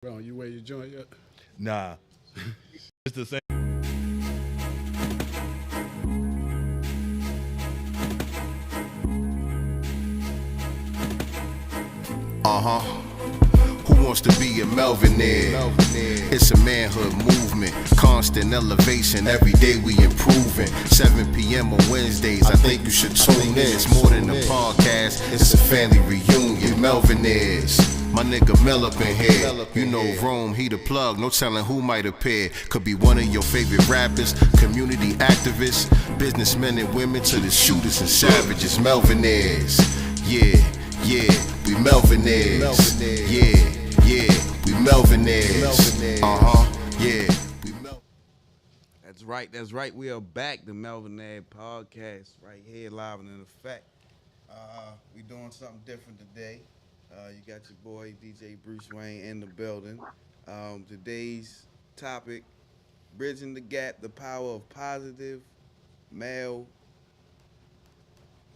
Bro, you wear your joint yet? Nah. It's the same. Who wants to be a Melvinaire? It's a manhood movement, constant elevation. Every day we improving. 7 p.m. on Wednesdays, I think you should tune in. It's more than a podcast, it's a family reunion. Melvinaires. My nigga Mel up in here. You know Rome, he the plug, no telling who might appear. Could be one of your favorite rappers, community activists, businessmen and women to the shooters and savages. Melvinaires. Yeah, we Melvinaires. Yeah, we Melvinaires. Yeah, we Melvinaires. That's right. We are back, the Melvinaire Podcast, right here, live and in effect. We doing something different today. You got your boy DJ Bruce Wayne in the building. Today's topic: bridging the gap, the power of positive male.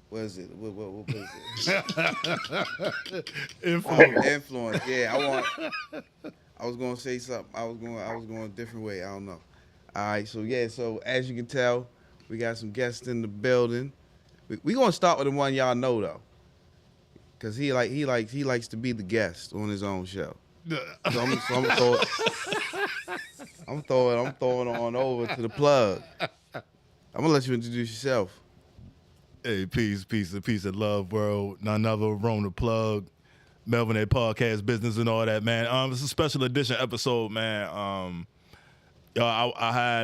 What is it? What is it? Influence. Yeah, I was gonna say something. I was going a different way. I don't know. All right. So as you can tell, we got some guests in the building. We gonna start with the one y'all know though, cause he likes to be the guest on his own show. So I'm throwing on over to the plug. I'm gonna let you introduce yourself. Hey, peace and love, world. None other Rome the plug, Melvinaire Podcast, business and all that, man. It's a special edition episode, man. I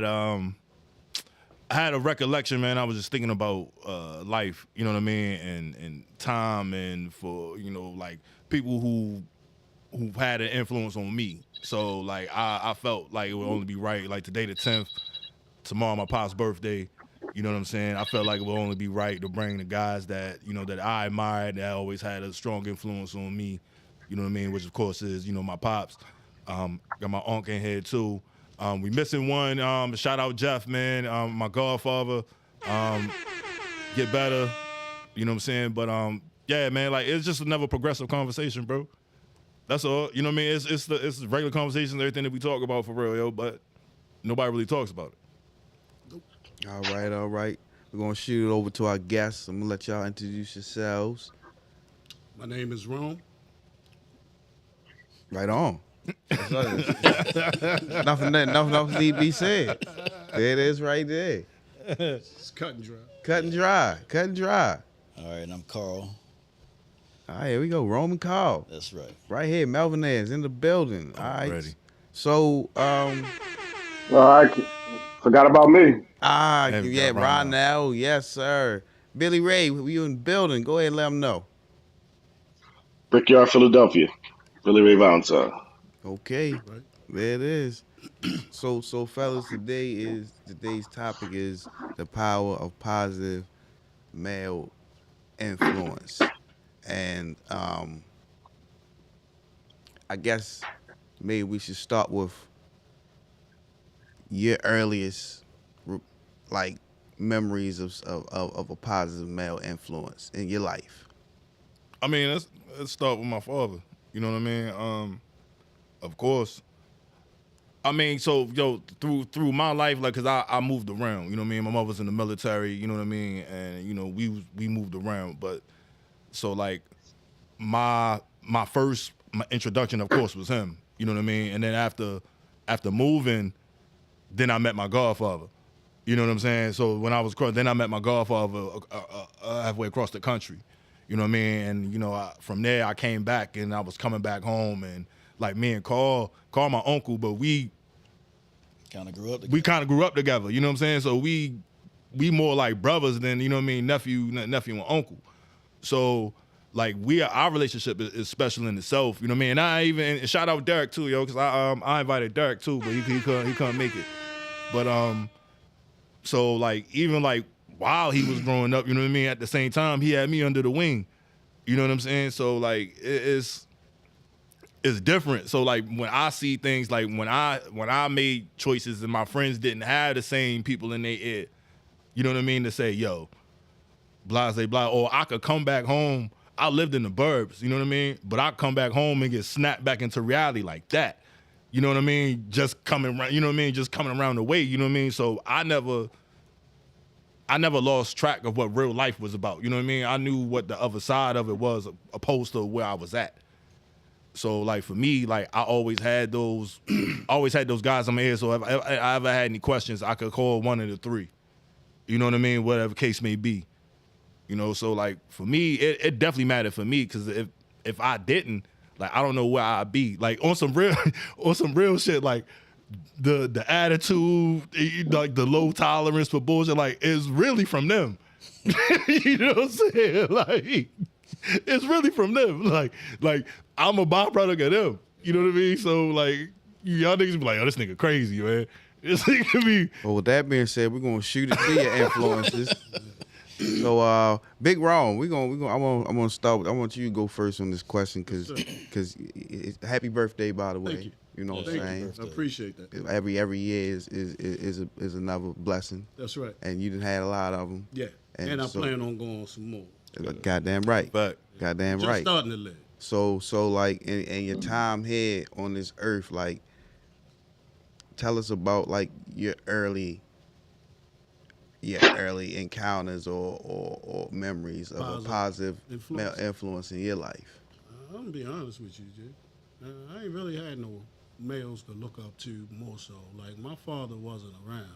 had a recollection, man. I was just thinking about life, you know what I mean, and time, and for like people who had an influence on me. So like I felt like it would only be right. Like today the 10th, tomorrow my pop's birthday. You know what I'm saying? I felt like it would only be right to bring the guys that that I admired, that always had a strong influence on me. You know what I mean? Which of course is my pops. Got my uncle in here too. We missing one. Shout out Jeff, man. My godfather. Get better. You know what I'm saying? But yeah, man. Like it's just another progressive conversation, bro. That's all. You know what I mean? It's the regular conversations, everything that we talk about for real, yo. But nobody really talks about it. All right. We're going to shoot it over to our guests. I'm going to let y'all introduce yourselves. My name is Rome. Right on. Nothing need to be said. There it is right there. It's cut and dry. Cut and dry. All right, I'm Carl. All right, here we go. Rome and Carl. That's right. Right here, Melvinaire's in the building. All right. Ready. So, All right, forgot about me. yeah, Ronell, yes, sir. Billy Ray, you in the building. Go ahead and let them know. Brickyard, Philadelphia. Billy Ray Valentine. Okay, Right. there it is. So fellas, today's topic is the power of positive male influence. And I guess maybe we should start with your earliest like memories of a positive male influence in your life. I mean, let's start with my father. You know what I mean? Of course. I mean, so through my life, like, cause I moved around. You know what I mean? My mother was in the military. You know what I mean? And we moved around. But so like my introduction, of course, was him. You know what I mean? And then after moving, then I met my godfather. You know what I'm saying? So when I was then I met my godfather halfway across the country. You know what I mean? And from there I came back and I was coming back home, and like me and Carl my uncle, but we Kind of grew up together. We kind of grew up together. You know what I'm saying? So we more like brothers than nephew and uncle. So like our relationship is special in itself. You know what I mean? And shout out Derek too, yo, because I invited Derek too, but he couldn't make it. But so like even like while he was growing up, you know what I mean, at the same time he had me under the wing. You know what I'm saying? So like it's different. So like when I see things, like when I made choices and my friends didn't have the same people in their ear, you know what I mean, to say, yo, blah, or I could come back home. I lived in the burbs, you know what I mean? But I come back home and get snapped back into reality like that. You know what I mean? Just coming around, you know what I mean? Just coming around the way, you know what I mean? So I never lost track of what real life was about. You know what I mean? I knew what the other side of it was opposed to where I was at. So like for me, like I always had those guys in my ear. So if I ever had any questions, I could call one of the three. You know what I mean? Whatever case may be. You know, so like for me, it definitely mattered for me, because if I didn't, like I don't know where I'd be. Like on some real shit, like the attitude, like the low tolerance for bullshit, like is really from them. You know what I'm saying? Like it's really from them. Like I'm a byproduct of them. You know what I mean? So like y'all niggas be like, oh, this nigga crazy, man. This nigga be. Well, with that being said, we're gonna shoot it to your influences. So, Big Ron, I want you to go first on this question, because happy birthday, by the way. Thank you. You know what I'm Thank saying? you. I appreciate that. Every year is another blessing, That's right. and you done had a lot of them. Yeah. And I plan on going some more. Goddamn right. But Goddamn Just right. starting to live. So like in your time here on this earth, like tell us about like your early encounters or memories of a positive influence in your life. I'm gonna be honest with you, Jay. I ain't really had no males to look up to more so. Like my father wasn't around.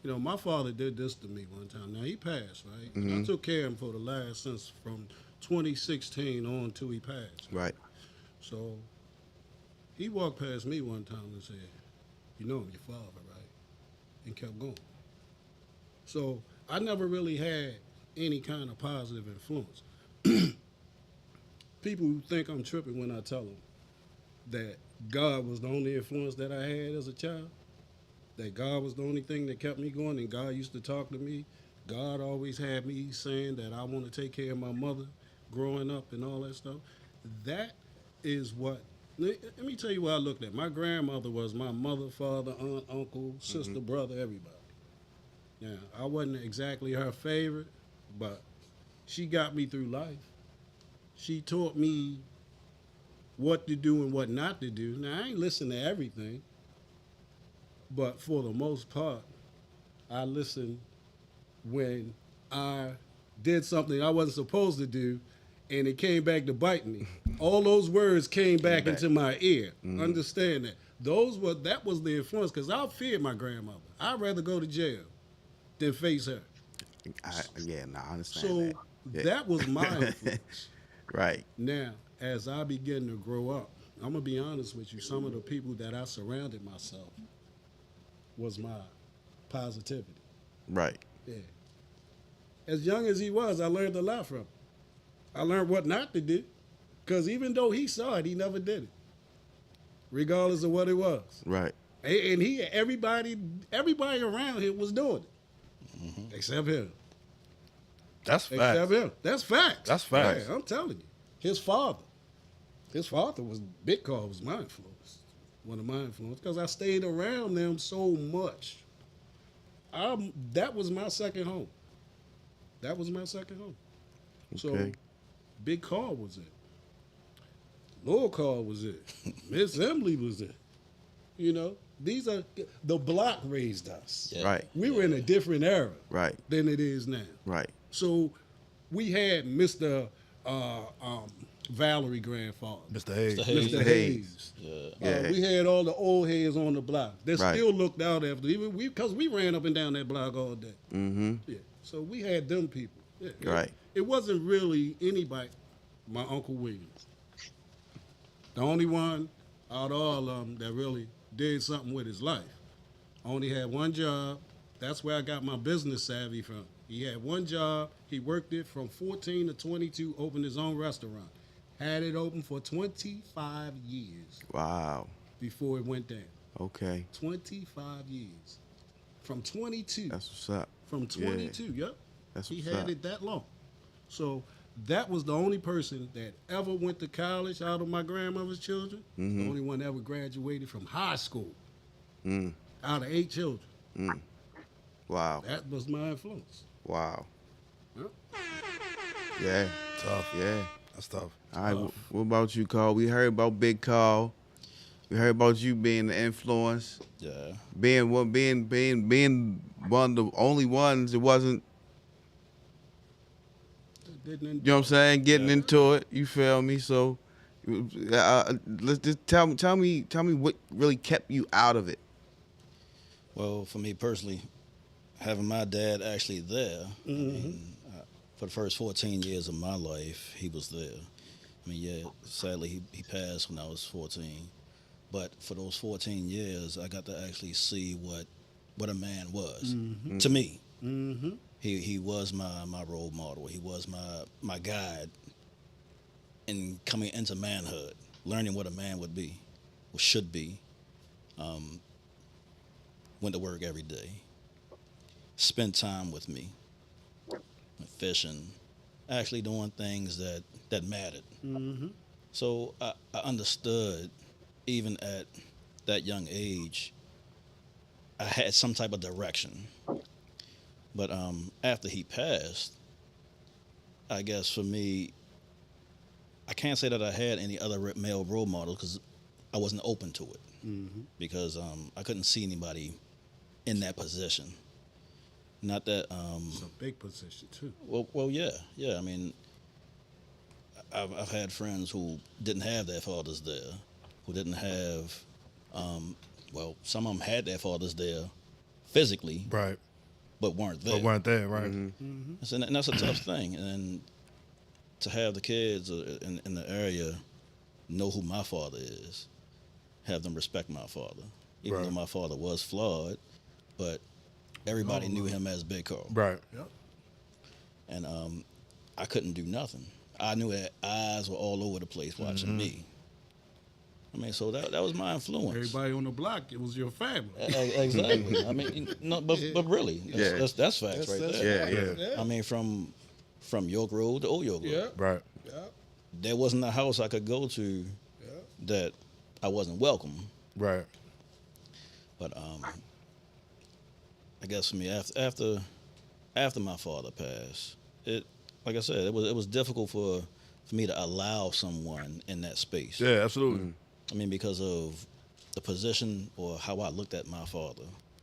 You know, my father did this to me one time. Now he passed, right? Mm-hmm. I took care of him for the last since from 2016 on till he passed. Right. So he walked past me one time and said, "You know I'm your father, right?" And kept going. So I never really had any kind of positive influence. People think I'm tripping when I tell them that God was the only influence that I had as a child, that God was the only thing that kept me going, and God used to talk to me. God always had me saying that I want to take care of my mother growing up and all that stuff. That is what, let me tell you what I looked at. My grandmother was my mother, father, aunt, uncle, sister, brother, everybody. Now, I wasn't exactly her favorite, but she got me through life. She taught me what to do and what not to do. Now, I ain't listen to everything, but for the most part, I listened when I did something I wasn't supposed to do, and it came back to bite me. All those words came back into my ear. Understand that. That was the influence, because I feared my grandmother. I'd rather go to jail than face her. I understand So that. Yeah. that was my influence. Right. Now, as I begin to grow up, I'm gonna be honest with you. Some of the people that I surrounded myself was my positivity. Right. Yeah. As young as he was, I learned a lot from him. I learned what not to do, because even though he saw it, he never did it, regardless of what it was. Right. And everybody around him was doing it, except him. that's facts. Except him. That's facts. That's facts. Yeah, I'm telling you. His father was Big Carl was my influence. One of my influences, because I stayed around them so much. That was my second home. So Okay. Big Carl was it. Little Carl was it. Miss Emily was it. You know, these are the block raised us. Yeah. Right. We were in a different era Right. than it is now. Right. So we had Mr. Valerie grandfather, Mr. Hayes. Mr. Hayes. Mr. Hayes. Yeah. We had all the old heads on the block that Right. still looked out after, even because we ran up and down that block all day. Mm-hmm. Yeah. So we had them people. Yeah. Right. It wasn't really anybody. My Uncle Williams, the only one out of all of them that really did something with his life. Only had one job. That's where I got my business savvy from. He had one job. He worked it from 14 to 22, opened his own restaurant. Had it open for 25 years Wow. before it went down. Okay. 25 years. From 22. That's what's up. From 22, yep. That's He what's had up. it that long. So that was the only person that ever went to college out of my grandmother's children. Mm-hmm. The only one that ever graduated from high school Mm. out of 8 children. Wow. That was my influence. Wow. Huh? Yeah. Tough. Yeah. That's tough. All right. What about you, Carl? We heard about Big Carl. We heard about you being the influence, Yeah. being one of the only ones that wasn't. Didn't You know what I'm saying? Getting Yeah. into it. You feel me? So, let's just tell me what really kept you out of it. Well, for me personally, having my dad actually there, I mean, for the first 14 years of my life, he was there. I mean, yeah, sadly, he passed when I was 14. But for those 14 years, I got to actually see what a man was to me. Mm-hmm. He was my role model. He was my guide in coming into manhood, learning what a man would be, or should be. Went to work every day, spent time with me, went fishing, actually doing things that mattered. Mm-hmm. So I understood, even at that young age, I had some type of direction. But after he passed, I guess for me, I can't say that I had any other male role models because I wasn't open to it. Mm-hmm. Because I couldn't see anybody in that position. Not that. It's a big position too. Well, yeah. I mean, I've had friends who didn't have their fathers there, who didn't have. Well, some of them had their fathers there, physically, Right. but weren't there. But weren't there, right? And that's a tough thing. And to have the kids in the area know who my father is, have them respect my father, even Right. though my father was flawed, but everybody knew him as Big Carl. Right. Yep. And I couldn't do nothing. I knew that eyes were all over the place watching me. I mean, so that was my influence. Everybody on the block, it was your family. Exactly. I mean, no, but really, that's facts right there. Yeah. I mean, from York Road to Old York Road, Yeah. Right. Yeah. there wasn't a house I could go to Yeah. that I wasn't welcome. Right. But I guess for me, after my father passed, it, like I said, it was difficult for me to allow someone in that space. Yeah, absolutely. I mean, because of the position or how I looked at my father,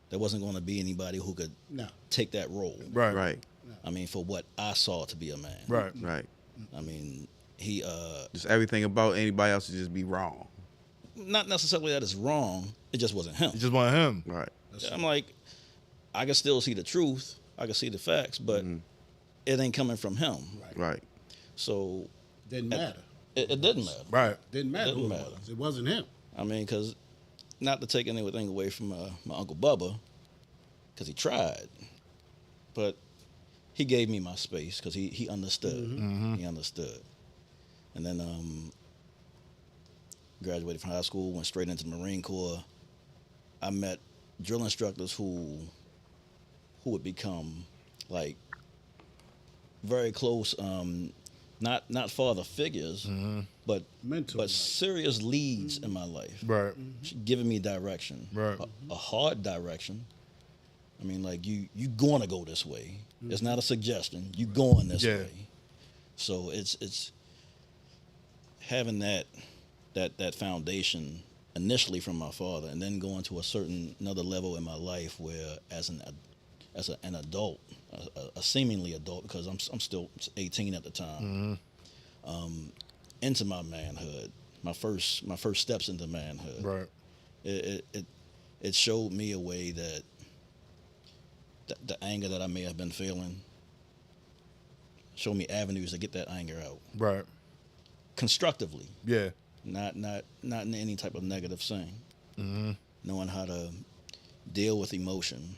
there wasn't going to be anybody who could No. take that role. Right. Right. I mean, for what I saw to be a man. Right. Right. I mean, he Just everything about anybody else would just be wrong. not necessarily that it's wrong. It just wasn't him. You just want him. Right. I'm like, I can still see the truth. I can see the facts, but it ain't coming from him. Right. So Didn't matter. it didn't matter. Right. Didn't matter Didn't who matter. it was. It wasn't him. I mean, because not to take anything away from my Uncle Bubba, because he tried, but he gave me my space because he understood. He understood. And then graduated from high school, went straight into the Marine Corps. I met drill instructors who would become like very close, not father figures, but Mental. but serious leads in my life, Right. giving me direction, Right. a hard direction. I mean, like you gonna go this way. It's not a suggestion. You going this Yeah. way. So it's having that foundation initially from my father, and then going to another level in my life where as an adult, a seemingly adult, because I'm still 18 at the time, into my manhood, my first steps into manhood. Right. It showed me a way that the anger that I may have been feeling, showed me avenues to get that anger out Right. constructively, Yeah. not in any type of negative thing. Knowing how to deal with emotion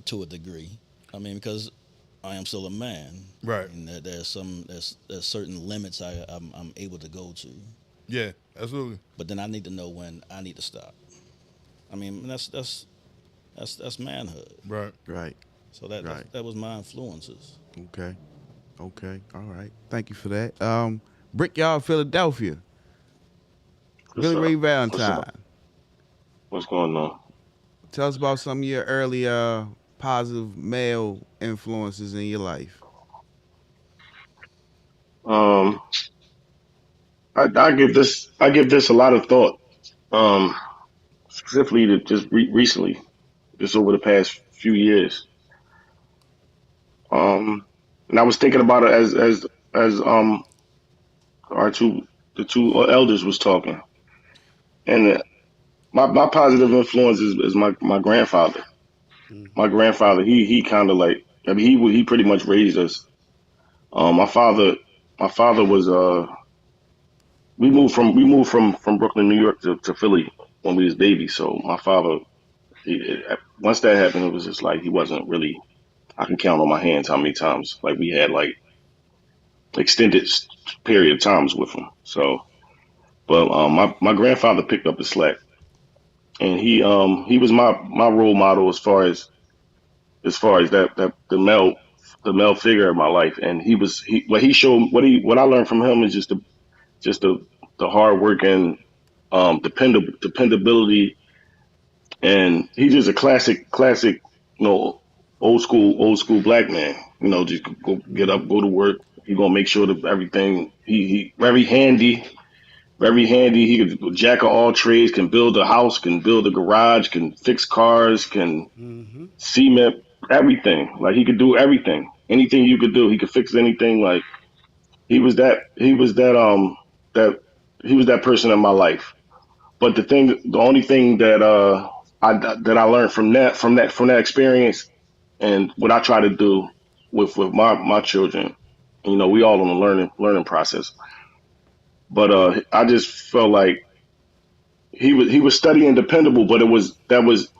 to a degree. I mean, because I am still a man, Right. and there's certain limits I'm able to go to, Yeah. Absolutely. but then I need to know when I need to stop. I mean, that's manhood. Right. Right. So that was my influences. Okay. Okay. All right. Thank you for that. Brickyard, Philadelphia. What's Billy up? Ray What's Valentine. up? What's going on? Tell us about some of your early positive male influences in your life. I give this a lot of thought. Um, specifically to just recently, just over the past few years. Um, and I was thinking about it as our the two elders was talking, and my positive influence is my grandfather. Mm-hmm. My grandfather, he kind of like, I mean, he pretty much raised us. My father, was we moved from Brooklyn, New York to Philly when we was babies. So my father, once that happened, it was just like he wasn't really. I can count on my hands how many times like we had like extended period of times with him. So, but my grandfather picked up the slack, and he was my role model as far as that the male figure of my life, and what he showed what I learned from him is just the hard work and dependability, and he's just a classic, you know, old school black man. You know, just go get up, go to work. He gonna make sure that everything. He very handy, very handy. He could jack of all trades. Can build a house. Can build a garage. Can fix cars. Can Mm-hmm. cement everything. Like he could do everything. Anything you could do, he could fix anything. Like that he was that person in my life. But the only thing that I learned from that experience, and what I try to do with my children, we all on a learning process. But I just felt like he was steady and dependable, but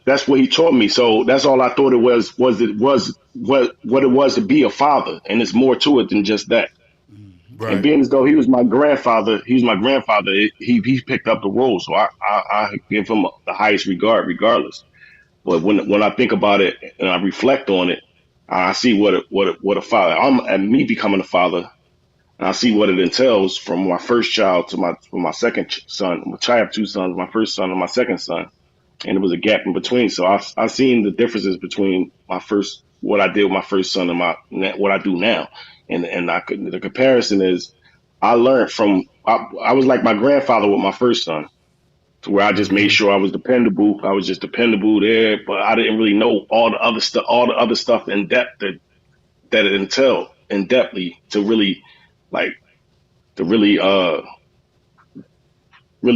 that's what he taught me. So that's all I thought it was what it was to be a father, and it's more to it than just that. Mm-hmm. And Right. being as though he was my grandfather, he picked up the role, so I give him the highest regard, regardless. But when I think about it and I reflect on it, I see what a father. And me becoming a father, and I see what it entails from my first child to my second son. Which I have two sons, my first son and my second son, and there was a gap in between. So I've seen the differences between what I did with my first son and what I do now, and the comparison is I learned I was like my grandfather with my first son, to where I just made Mm-hmm. sure I was dependable. I was just dependable there, but I didn't really know all the other stuff in depth that it entailed in depthly to really like to really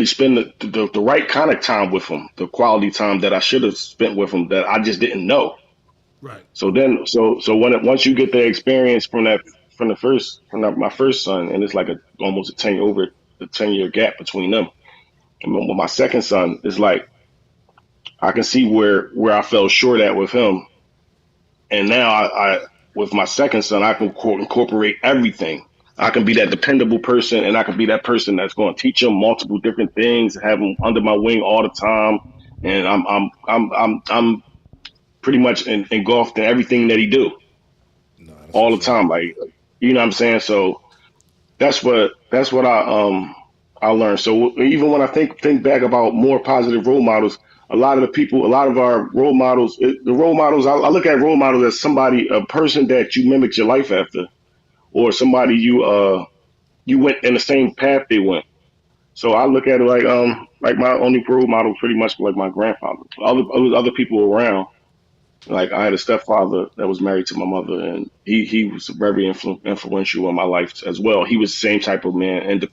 spend the right kind of time with them, the quality time that I should have spent with them that I just didn't know. Right. So once you get the experience my first son, and it's like almost a 10-year gap between them. And with my second son, it's like I can see where I fell short at with him, and now I with my second son, I can incorporate everything. I can be that dependable person, and I can be that person that's going to teach him multiple different things, have him under my wing all the time, and I'm pretty much engulfed in everything that he do No, that's all what's the up. time. Like, you know what I'm saying? So that's what I learned. So even when I think back about more positive role models, a lot of our role models, the role models, I look at role models as a person that you mimic your life after, or somebody you went in the same path they went. So I look at it like my only role model, pretty much like my grandfather. Other people around. Like I had a stepfather that was married to my mother, and he was very influential in my life as well. He was the same type of man and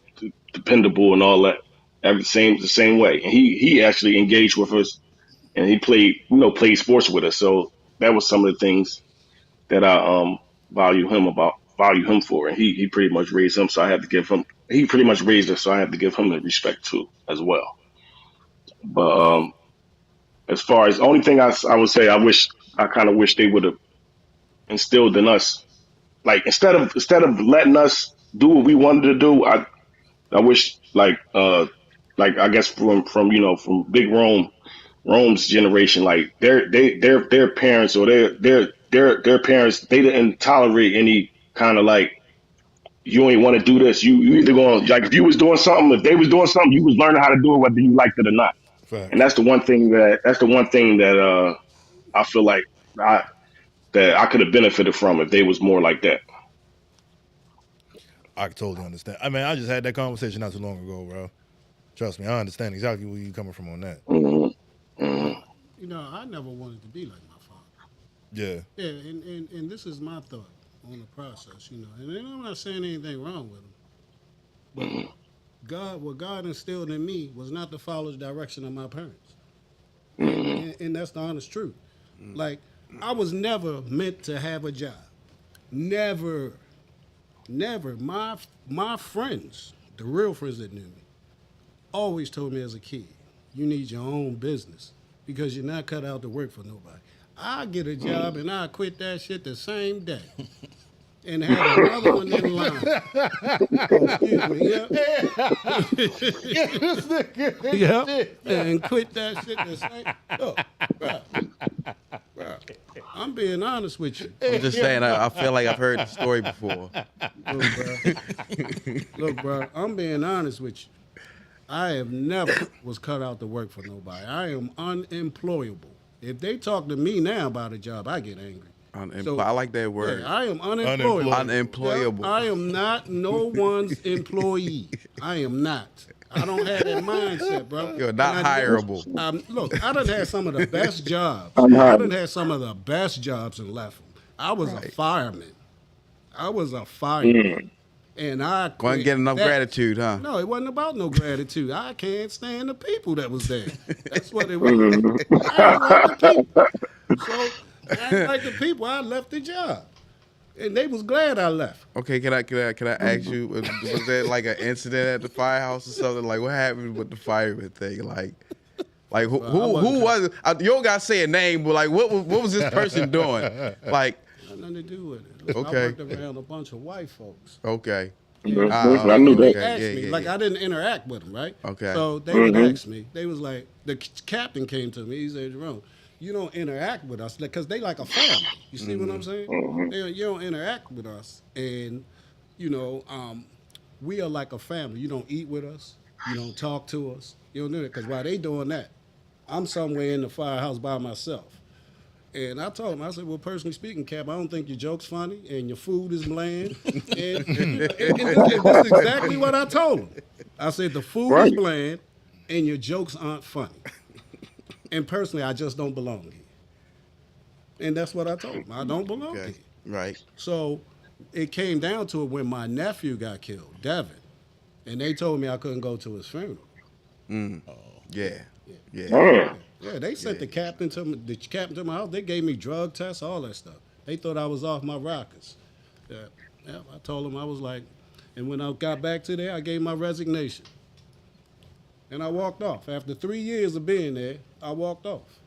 dependable and all that, the same way. And he actually engaged with us, and he played sports with us. So that was some of the things that I value him for, and he pretty much raised him. So I had to give him. He pretty much raised us, so I had to give him the respect too as well. But as far as only thing I would say, I kind of wish they would have instilled in us, like instead of letting us do what we wanted to do. I wish like I guess from Big Rome's generation, like their parents or their parents, they didn't tolerate any kind of like, you ain't want to do this. You either going, like, if you was doing something, if they was doing something, you was learning how to do it whether you liked it or not. And Facts. that's the one thing that I feel like I that I could have benefited from if they was more like that. I totally understand. I mean, I just had that conversation not too long ago, bro. Trust me, I understand exactly where you coming from on that. You know, I never wanted to be like my father. Yeah. Yeah, and this is my thought on the process, you know. And then I'm not saying anything wrong with him. But what God instilled in me was not to follow the direction of my parents. And that's the honest truth. Like, I was never meant to have a job. Never. My friends, the real friends that knew me, always told me as a kid, you need your own business because you're not cut out to work for nobody. I get a job and I quit that shit the same day. And have another one in line. Oh, excuse me, yeah. And quit that shit the same. Look, bro, I'm being honest with you. I'm just saying, I feel like I've heard the story before. Look, bro, I'm being honest with you. I have never was cut out to work for nobody. I am unemployable. If they talk to me now about a job, I get angry. I like that word. Yeah, I am unemployable. Unemployable. I am not no one's employee. I am not. I don't have that mindset, bro. You're not hireable. Look, I done had some of the best jobs. I done had some of the best jobs and left them. I was a fireman. And I Wasn't getting enough gratitude, huh? No, it wasn't about no gratitude. I can't stand the people that was there. That's what it was. I didn't like the people. So I didn't like the people. I left the job, and they was glad I left. Okay, can I ask you? Was there like an incident at the firehouse or something? Like what happened with the fireman thing? Like who was it? You don't gotta say a name, but like what was this person doing? Like. Nothing to do with it. Look, Okay. I worked around a bunch of white folks. Okay. I knew They that. asked me, like I didn't interact with them, right? Okay. So they would ask me. They was like, the captain came to me. He said, Jerome, you don't interact with us because they like a family. You see what I'm saying? You don't interact with us, and you know, we are like a family. You don't eat with us. You don't talk to us. You don't do that because while they doing that, I'm somewhere in the firehouse by myself. And I told him, I said, well, personally speaking, Cap, I don't think your joke's funny and your food is bland. and this is exactly what I told him. I said, the food is bland and your jokes aren't funny. And personally, I just don't belong here. And that's what I told him. I don't belong here. Right. So it came down to it when my nephew got killed, Devin. And they told me I couldn't go to his funeral. Yeah. Yeah, they sent the captain to my house. They gave me drug tests, all that stuff. They thought I was off my rockers. Yeah, I told them I was like, and when I got back to there, I gave my resignation. And I walked off. After 3 years of being there, I walked off.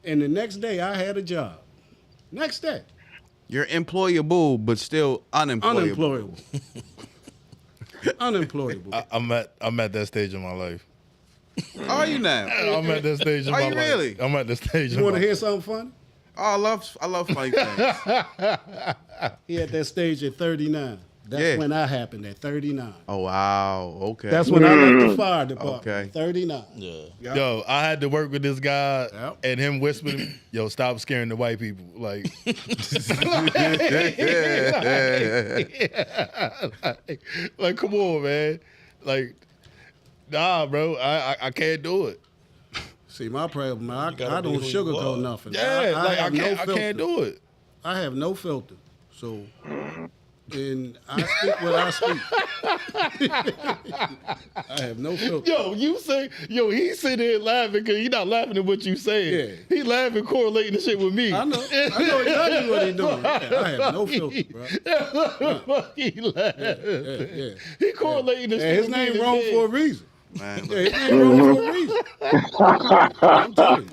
And the next day, I had a job. Next day. You're employable, but still unemployable. Unemployable. I'm at that stage in my life. Are you now? I'm at that stage in my Are life. you really? I'm at that stage. You want to hear something funny? Oh, I love funny things. He at that stage at 39. That's when I happened at 39. Oh wow. Okay. That's when I left the fire department. Okay. 39. Yeah. Yep. Yo, I had to work with this guy Yep. and him whispering, yo, stop scaring the white people. Like, like, come on, man. Like, nah, bro, I can't do it. See, my problem, I gotta don't be who you sugarcoat are. nothing. Yeah, I have no I filter. can't do it. I have no filter. So, and I speak what I speak. I have no filter. Yo, he sitting here laughing because he not laughing at what you saying. Yeah. He laughing, correlating the shit with me. I know exactly what he's doing. Yeah, I have no filter, bro. He laughing. Yeah. He correlating the And shit his with name me. wrong for a reason. Man, Yeah, his name wrong for a reason. I'm telling you.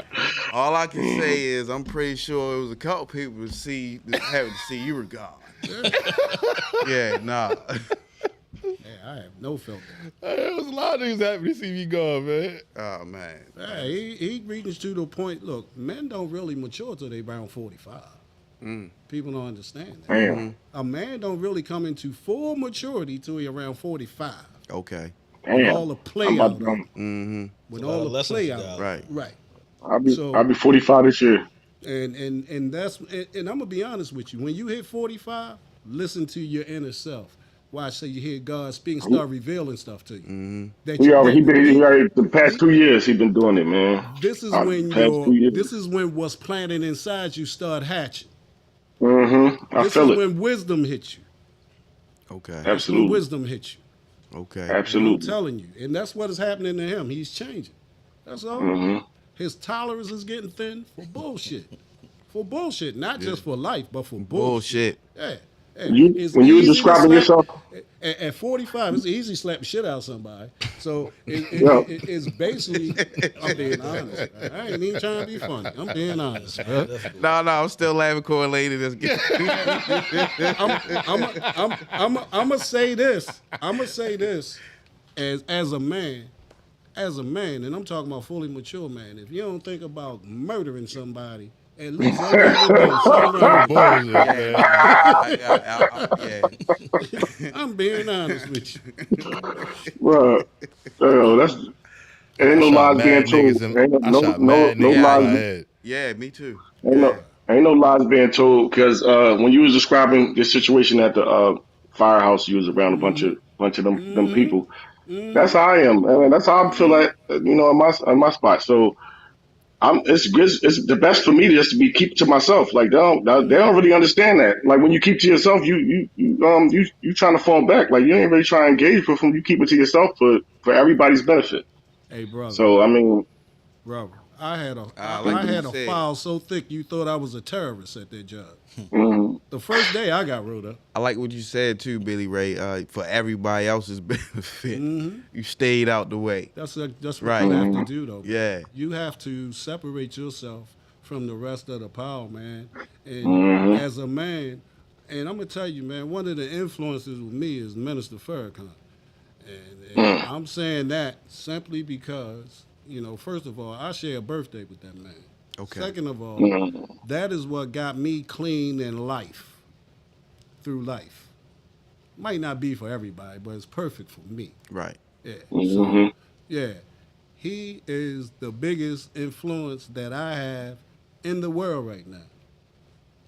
all I can say is I'm pretty sure it was a couple people that having to see you were gone. Yeah, nah. Yeah, I have no filter. There was a lot of niggas happy to see me gone, man. Oh man. Yeah, he reaches to the point. Look, men don't really mature till they around 45. People don't understand that. Damn. A man don't really come into full maturity till he around 45. Okay. With Damn. all the play I'm out. about to- With a lot all of the lessons play you out. got. Right. Right. I'll be 45 this year. And I'm gonna be honest with you. When you hit 45, listen to your inner self. watch till you hear God speak and start revealing stuff to you. Mm-hmm. That He you already, that he already, the past 2 years he been doing it, man. this is The when past 2 years. this is when what's planted inside you start hatching. I This feel is it. when wisdom hits you. Okay. That's when Absolutely. wisdom hits you. Okay. And I'm Absolutely. telling you, and that's what is happening to him. He's changing. That's all. Mm-hmm. His tolerance is getting thin for bullshit. For bullshit, not just for life, but for Bullshit. Yeah. When you was easy to describing slap- yourself, at 45, it's easy to slap the shit out of somebody. So Yeah. it's basically, I'm being honest. I ain't even trying to be funny. I'm being honest. No, I'm still laughing correlated. I'm gonna say this. I'm gonna say this as a man, and I'm talking about fully mature man. If you don't think about murdering somebody at least every other day, something wrong with you. Bullshit, man. Yeah. I'm being honest with you. bro, that's ain't no I shot lies being mad told. niggas Ain't I no shot no mad no niggas in my lies. head. Yeah, me too. Ain't no lies being told because when you was describing your situation at the firehouse, you was around a bunch of them people. That's how I am. I mean, that's how I feel like in my spot. So it's the best for me just to be keep to myself. Like they don't really understand that. Like when you keep to yourself, you trying to fall back. Like you ain't really trying to engage with them. You keep it to yourself for everybody's benefit. Hey, brother. So I mean, Brother, I had like had you a said. file so thick you thought I was a terrorist at that job. mhm. The first day I got wrote up. I like what you said too, Billy Ray. For everybody else's benefit, you stayed out the way. That's what Right. you have to do, though. Yeah. You have to separate yourself from the rest of the power, man. And as a man, and I'm gonna tell you, man, one of the influences with me is Minister Farrakhan, and I'm saying that simply because, first of all, I share a birthday with that man. Okay. Second of all, that is what got me clean in life, through life. Might not be for everybody, but it's perfect for me. Right. Yeah. So, yeah, he is the biggest influence that I have in the world right now.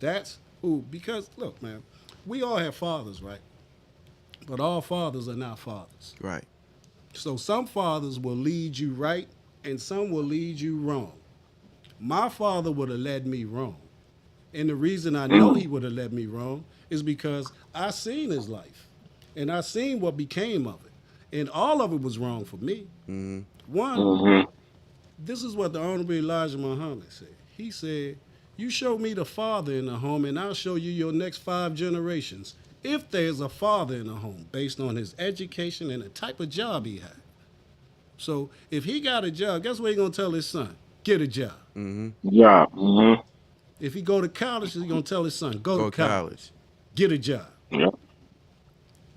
That's who, because look, man, we all have fathers, right? But all fathers are not fathers. Right. So some fathers will lead you right and some will lead you wrong. My father would have led me wrong. And the reason I know he would have led me wrong is because I seen his life. And I seen what became of it. And all of it was wrong for me. One, this is what the Honorable Elijah Muhammad said. He said, you show me the father in the home and I'll show you your next 5 generations. If there's a father in the home based on his education and the type of job he had. So if he got a job, guess what he's going to tell his son? Get a job. Yeah. If he go to college, he's going to tell his son, go to college. College. Get a job. Yeah.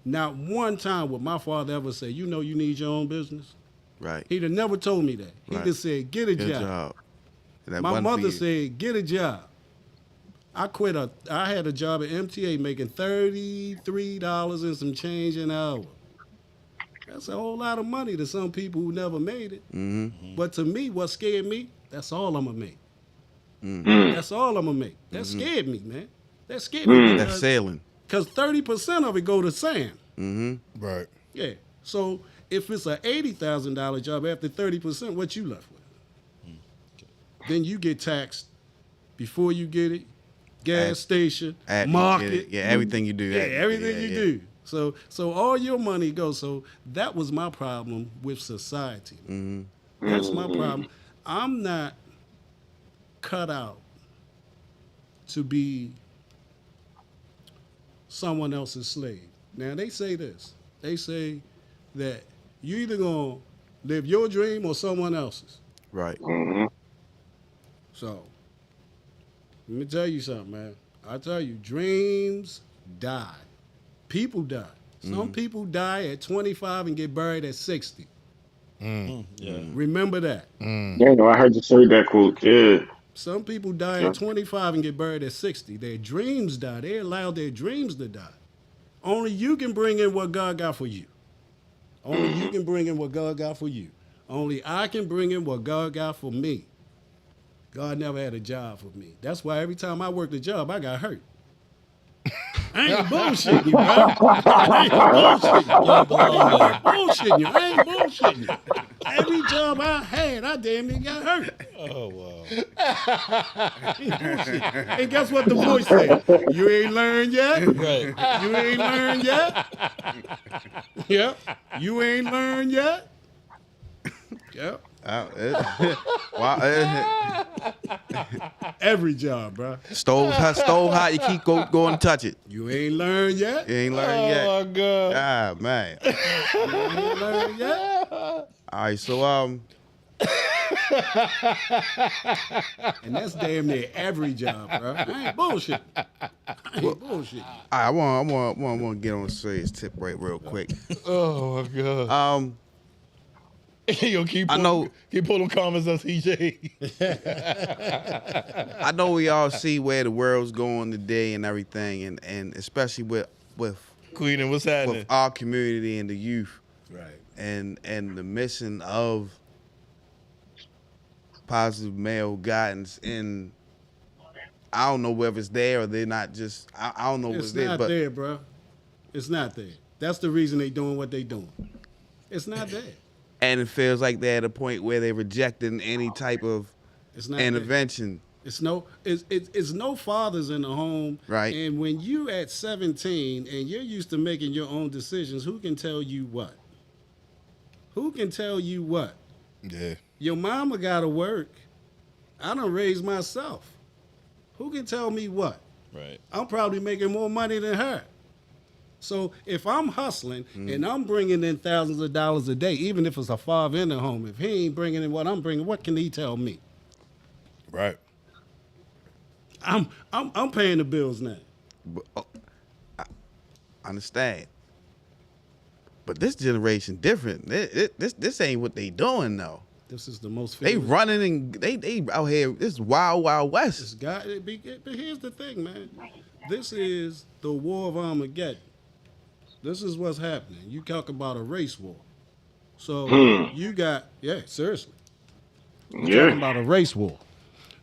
Not one time would my father ever say, you need your own business. Right. He'd have never told me that. He Right. just said, get a Good job. job. And that My one for mother you. said, get a job. I had a job at MTA making $33 and some change an hour. That's a whole lot of money to some people who never made it. But to me, what scared me, that's all I'm going to make. That's all I'm going to make. That scared me, man. That scared me That's sailing. because 30% of it go to Sam. Right. Yeah. So if it's a $80,000 job, after 30%, what you left with? Then you get taxed before you get it, gas station, market. Yeah, everything you do. Yeah, everything you do. So all your money goes. So that was my problem with society. That's my problem. I'm not cut out to be someone else's slave. Now they say this. They say that you either gonna live your dream or someone else's. Right. So let me tell you something, man. I tell you, dreams die. People die. Some people die at 25 and get buried at 60. Yeah. Remember that. Yeah, I heard you say that quote. Yeah. Some people die at 25 and get buried at 60. Their dreams die. They allow their dreams to die. Only you can bring in what God got for you. Only you can bring in what God got for you. Only I can bring in what God got for me. God never had a job for me. That's why every time I worked a job, I got hurt. I ain't bullshitting you, bro. I ain't bullshitting you. You don't belong I there. ain't bullshitting you. I ain't bullshitting you. Every job I had, I damn near got hurt. Oh wow. I ain't bullshitting. And guess what the voice said? You ain't learned yet? Right. You ain't learned yet? Yep. You ain't learned yet? Yep. Wow. Every job, bro. Stove hot. You keep going to touch it. You ain't learned yet? You ain't learned yet. Oh my god. Ah, man. You ain't learned yet? All right, so And that's damn near every job, bro. I ain't bullshitting. I ain't bullshitting. I want to get on a serious tip right real quick. Oh my god. Yo, keep pulling comments on CJ. I know we all see where the world's going today and everything, and especially with Queen, and what's happening? with our community and the youth, Right. and the mission of positive male guidance. And I don't know whether it's there or they're not. Just I don't know what's It's there, not but there, bro. It's not there. That's the reason they doing what they doing. It's not there. and it feels like they're at a point where they're rejecting any type of It's not there. intervention. It's no fathers in the home. Right. And when you at 17 and you're used to making your own decisions, who can tell you what? Who can tell you what? Yeah. Your mama gotta work. I done raised myself. Who can tell me what? Right. I'm probably making more money than her. So if I'm hustling and I'm bringing in thousands of dollars a day, even if it's a father in the home, if he ain't bringing in what I'm bringing, what can he tell me? Right. I'm paying the bills now. But, I understand. But this generation different. This ain't what they doing though. This is the most. They running and they out here. This is wild west. This guy, but here's the thing, man. This is the war of Armageddon. This is what's happening. You talk about a race war. So you got, seriously. You're talking about a race war.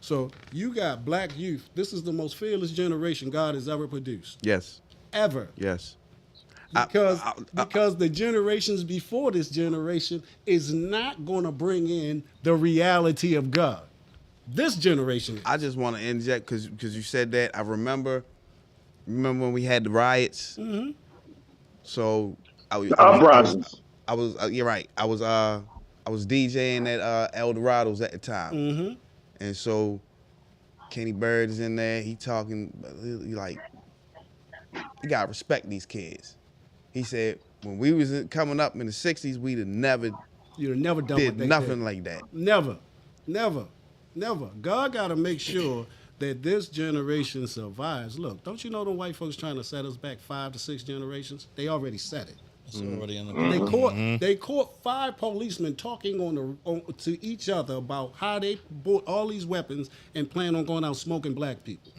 So you got black youth. This is the most fearless generation God has ever produced. Yes. Ever. Yes. Because the generations before this generation is not going to bring in the reality of God. This generation is. I just want to interject because you said that. I remember when we had the riots. Mm-hmm. So Uprisings. I was you're right. I was DJing at Eldorado's at the time, Mm-hmm. and so Kenny Bird is in there. He talking he like you gotta respect these kids. He said when we was coming up in the '60s, we'd have never You'd have never done did what they nothing did. like that. Never. God got to make sure that this generation survives. Look, don't you know the white folks trying to set us back 5 to 6 generations? They already said it. It's already in the They caught 5 policemen talking to each other about how they bought all these weapons and plan on going out smoking black people.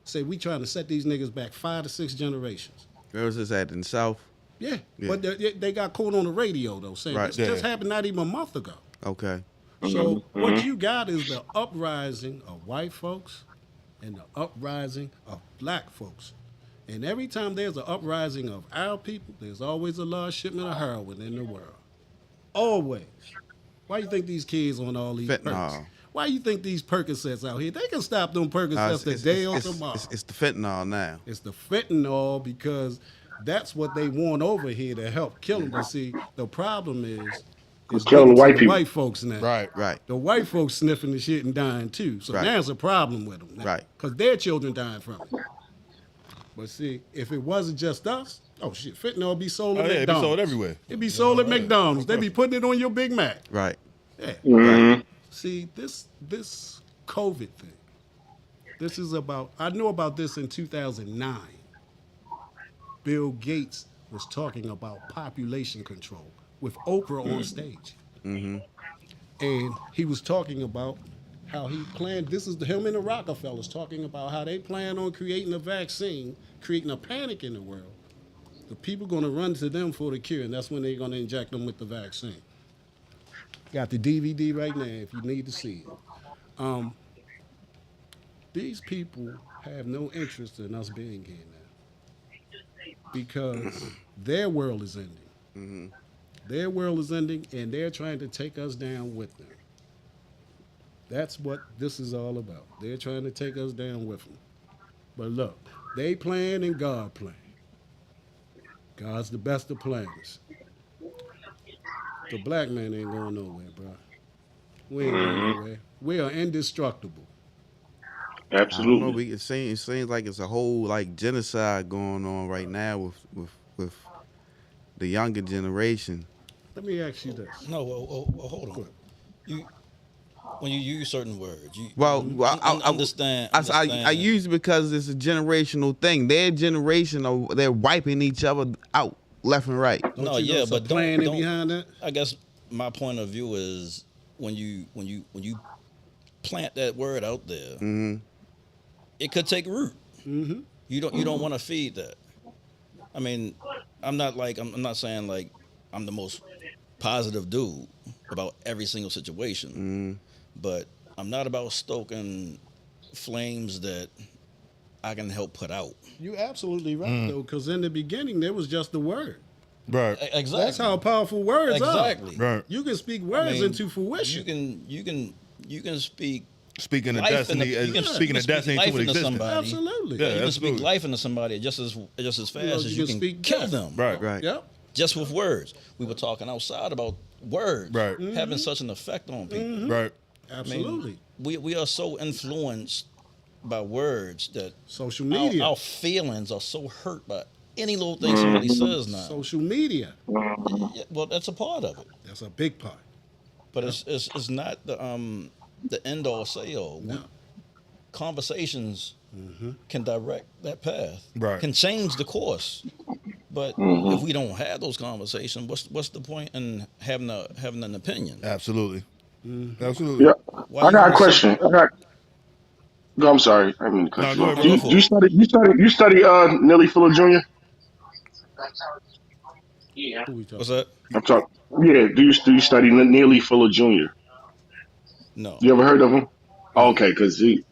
Say we trying to set these niggas back 5 to 6 generations. Where was this at in the South? Yeah. Yeah. But they got caught on the radio though, saying Right. this just happened not even a month ago. Okay. So what you got is the uprising of white folks and the uprising of black folks. And every time there's an uprising of our people, there's always a large shipment of heroin in the world. Always. Why you think these kids on all these Fentanyl. perks? Why you think these Percocets out here? They can stop them Percocets today or tomorrow. It's the fentanyl now. It's the fentanyl because that's what they want over here to help kill them. But see, the problem is killing getting to white the people. white folks now. Right. The white folks sniffing the shit and dying too. So Right. now it's a problem with them. Now, Right. Because their children dying from it. But see, if it wasn't just us, oh shit, fentanyl be sold at Oh, yeah, McDonald's. it be sold everywhere. It be sold at McDonald's. They be putting it on your Big Mac. Right. Yeah. Mhm. See, this COVID thing, this is about, I knew about this in 2009. Bill Gates was talking about population control with Oprah on stage. And he was talking about how he planned, this is him and the Rockefellers talking about how they plan on creating a vaccine, creating a panic in the world. The people going to run to them for the cure, and that's when they're going to inject them with the vaccine. Got the DVD right now if you need to see it. These people have no interest in us being here now. because their world is ending. Mm-hmm. Their world is ending, and they're trying to take us down with them. That's what this is all about. They're trying to take us down with them. But look, they plan and God plan. God's the best of planners. The black man ain't going nowhere, bro. We ain't going nowhere. We are indestructible. I don't know. Absolutely. It seems like it's a whole like genocide going on right now with the younger generation. Let me ask you this. No, well, hold on. You when you use certain words, you understand. I use it because it's a generational thing. Their generation, they're wiping each other out left and right. Don't No, you know yeah, some but planning don't. behind that? I guess my point of view is when you plant that word out there, Mm-hmm. it could take root. Mm-hmm. You don't want to feed that. I mean, I'm not saying like I'm the most positive dude about every single situation, Mm-hmm. but I'm not about stoking flames that I can help put out. You absolutely right though, because in the beginning there was just the word. Right. Exactly. That's how powerful words Exactly. are. Right. You can speak words I mean, into fruition. You can speak Speaking of life destiny, you can speaking of speak destiny life to into existence. somebody. Absolutely. Yeah, You can absolutely. speak life into somebody just as fast as you can speak kill death. them. Right. Right. Yep. Just with words. We were talking outside about words Right. having such an effect on people. Right. Absolutely. We are so influenced by words that Social media. our feelings are so hurt by any little thing somebody says now. Social media. Yeah, well, that's a part of it, That's a big part. but it's not the end all say all. No. Conversations can direct that path, Right. can change the course. But if we don't have those conversations, what's the point in having an opinion? Absolutely. Absolutely. Yeah. Why I you got a wanna question. No, I'm sorry. I mean, No, cut go you ahead, off. bro. You study Neely Fuller Jr.? Who we talking? What's that? I'm talking. Yeah. Do you study Neely Fuller Jr.? No. You ever heard of him? Oh, okay, because you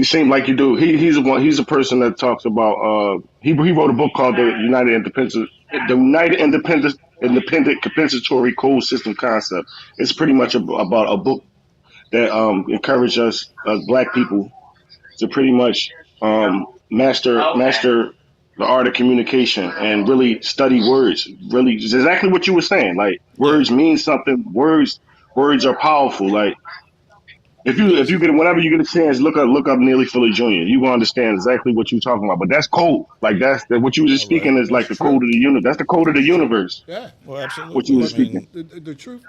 seem like you do. He's a person that talks about. He wrote a book called the Independent Compensatory Code System Concept. It's pretty much about a book that encourage us black people to pretty much master the art of communication and really study words. Really, it's exactly what you were saying. Like Yeah. words mean something. Words are powerful. Like if you get whenever you get a chance, look up Neely Fuller Jr. You will understand exactly what you're talking about. But that's code. Like what you were just All right. speaking is like That's the true. code of the universe. That's the code of the universe. Yeah. Well, What you absolutely. were I speaking. mean, The truth,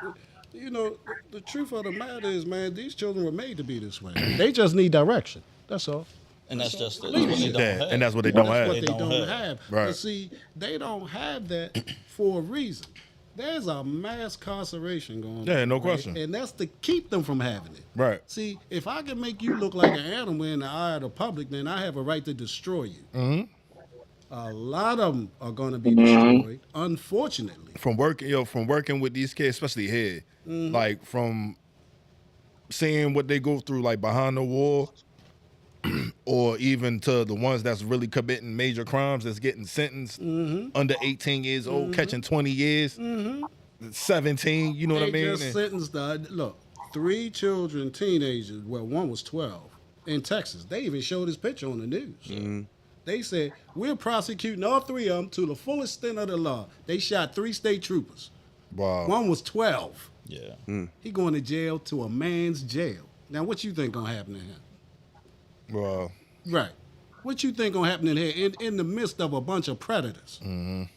the truth of the matter is, man, these children were made to be this way. They just need direction. That's all. and that's just it. Leadership. That's what they don't Yeah, have. and that's what they don't That's have. what they They don't don't have. have. Right. But see, they don't have that for a reason. There's a mass incarceration going on. Yeah, no right? question. And that's to keep them from having it. Right. See, if I can make you look like an animal in the eye of the public, then I have a right to destroy you. Mm-hmm. A lot of them are going to be destroyed, unfortunately. From working with these kids, especially here, like from seeing what they go through, like behind the wall, or even to the ones that's really committing major crimes that's getting sentenced under 18 years old, catching 20 years, 17. You know what I They mean? just sentenced, look, 3 children, teenagers, well, one was 12, in Texas. They even showed his picture on the news. They said, we're prosecuting all 3 of them to the full extent of the law. They shot 3 state troopers. Wow. One was 12. Yeah. He going to jail, to a man's jail. Now, what you think gonna happen to him? Wow. Right. What you think gonna happen in here in the midst of a bunch of predators? In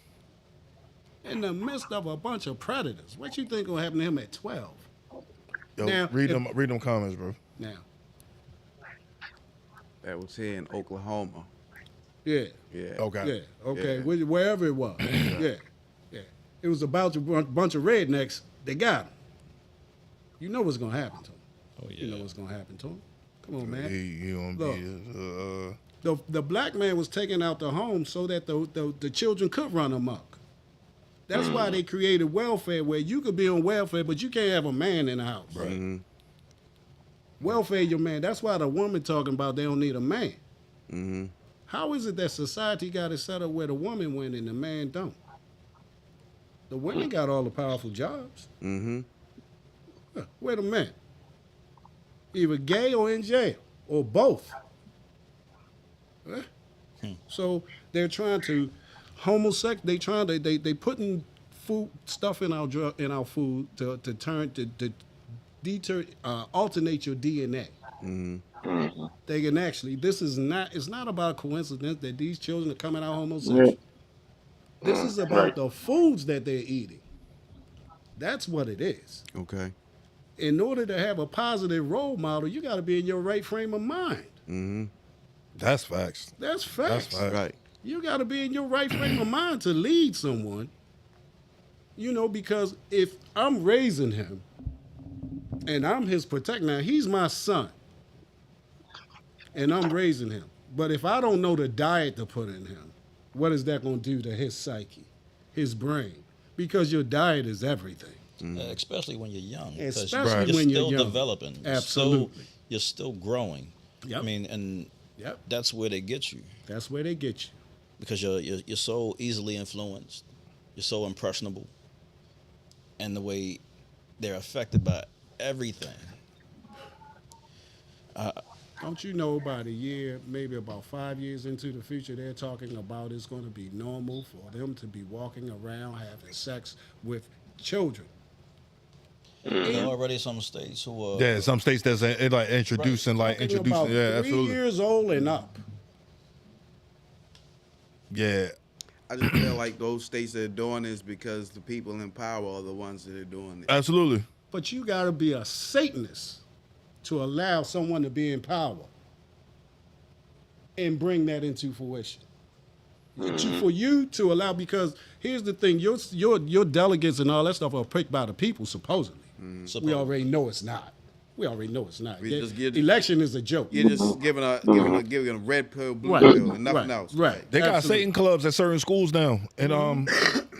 the midst of a bunch of predators, what you think gonna happen to him at 12? Yo, Now, read if- them comments, bro. Now, That was here in Oklahoma. yeah, Yeah. Okay. yeah, okay, Yeah. wherever it was, yeah. It was about a bunch of rednecks. They got him. You know what's gonna happen to him. Oh yeah. You know what's gonna happen to him. Come on, man. He gonna be The black man was taken out the home so that the children could run amok. That's why they created welfare, where you could be on welfare, but you can't have a man in the house. right. Welfare, your man. That's why the woman talking about they don't need a man. How is it that society got it set up where the woman win and the man don't? The women got all the powerful jobs. Mm-hmm. Wait a minute. Either gay or in jail, or both. Huh? So they're trying to they putting food stuff in our food to deter alternate your DNA. Mm-hmm. They can actually it's not about coincidence that these children are coming out homosexual. This is about the foods that they're eating. That's what it is. Okay. In order to have a positive role model, you got to be in your right frame of mind. Mm-hmm. That's facts. That's facts. That's facts. Right. You got to be in your right frame of mind to lead someone. You know, because if I'm raising him and I'm his protector, now he's my son and I'm raising him. But if I don't know the diet to put in him, what is that going to do to his psyche, his brain? Because your diet is everything. Especially when you're young. 'Cause Especially you're when you're still young. developing. Absolutely. You're still growing. Yep. I mean, and Yep. that's where they get you. That's where they get you. Because you're so easily influenced. You're so impressionable. And the way they're affected by everything. Don't you know about a year, maybe about 5 years into the future, they're talking about it's going to be normal for them to be walking around having sex with children. There are already some states who are. Yeah, some states that's like introducing, Talking about yeah, 3 absolutely. years old and up. Yeah, I just feel like those states that are doing this because the people in power are the ones that are doing it. absolutely. But you got to be a Satanist to allow someone to be in power and bring that into fruition. For you to allow, because here's the thing, your delegates and all that stuff are picked by the people, supposedly. We already know it's not. We already know it's not. We just get- Election is a joke. You're just giving a red pill, blue Right. pill, and nothing Right. else. Right. They got Absolutely. Satan clubs at certain schools now, and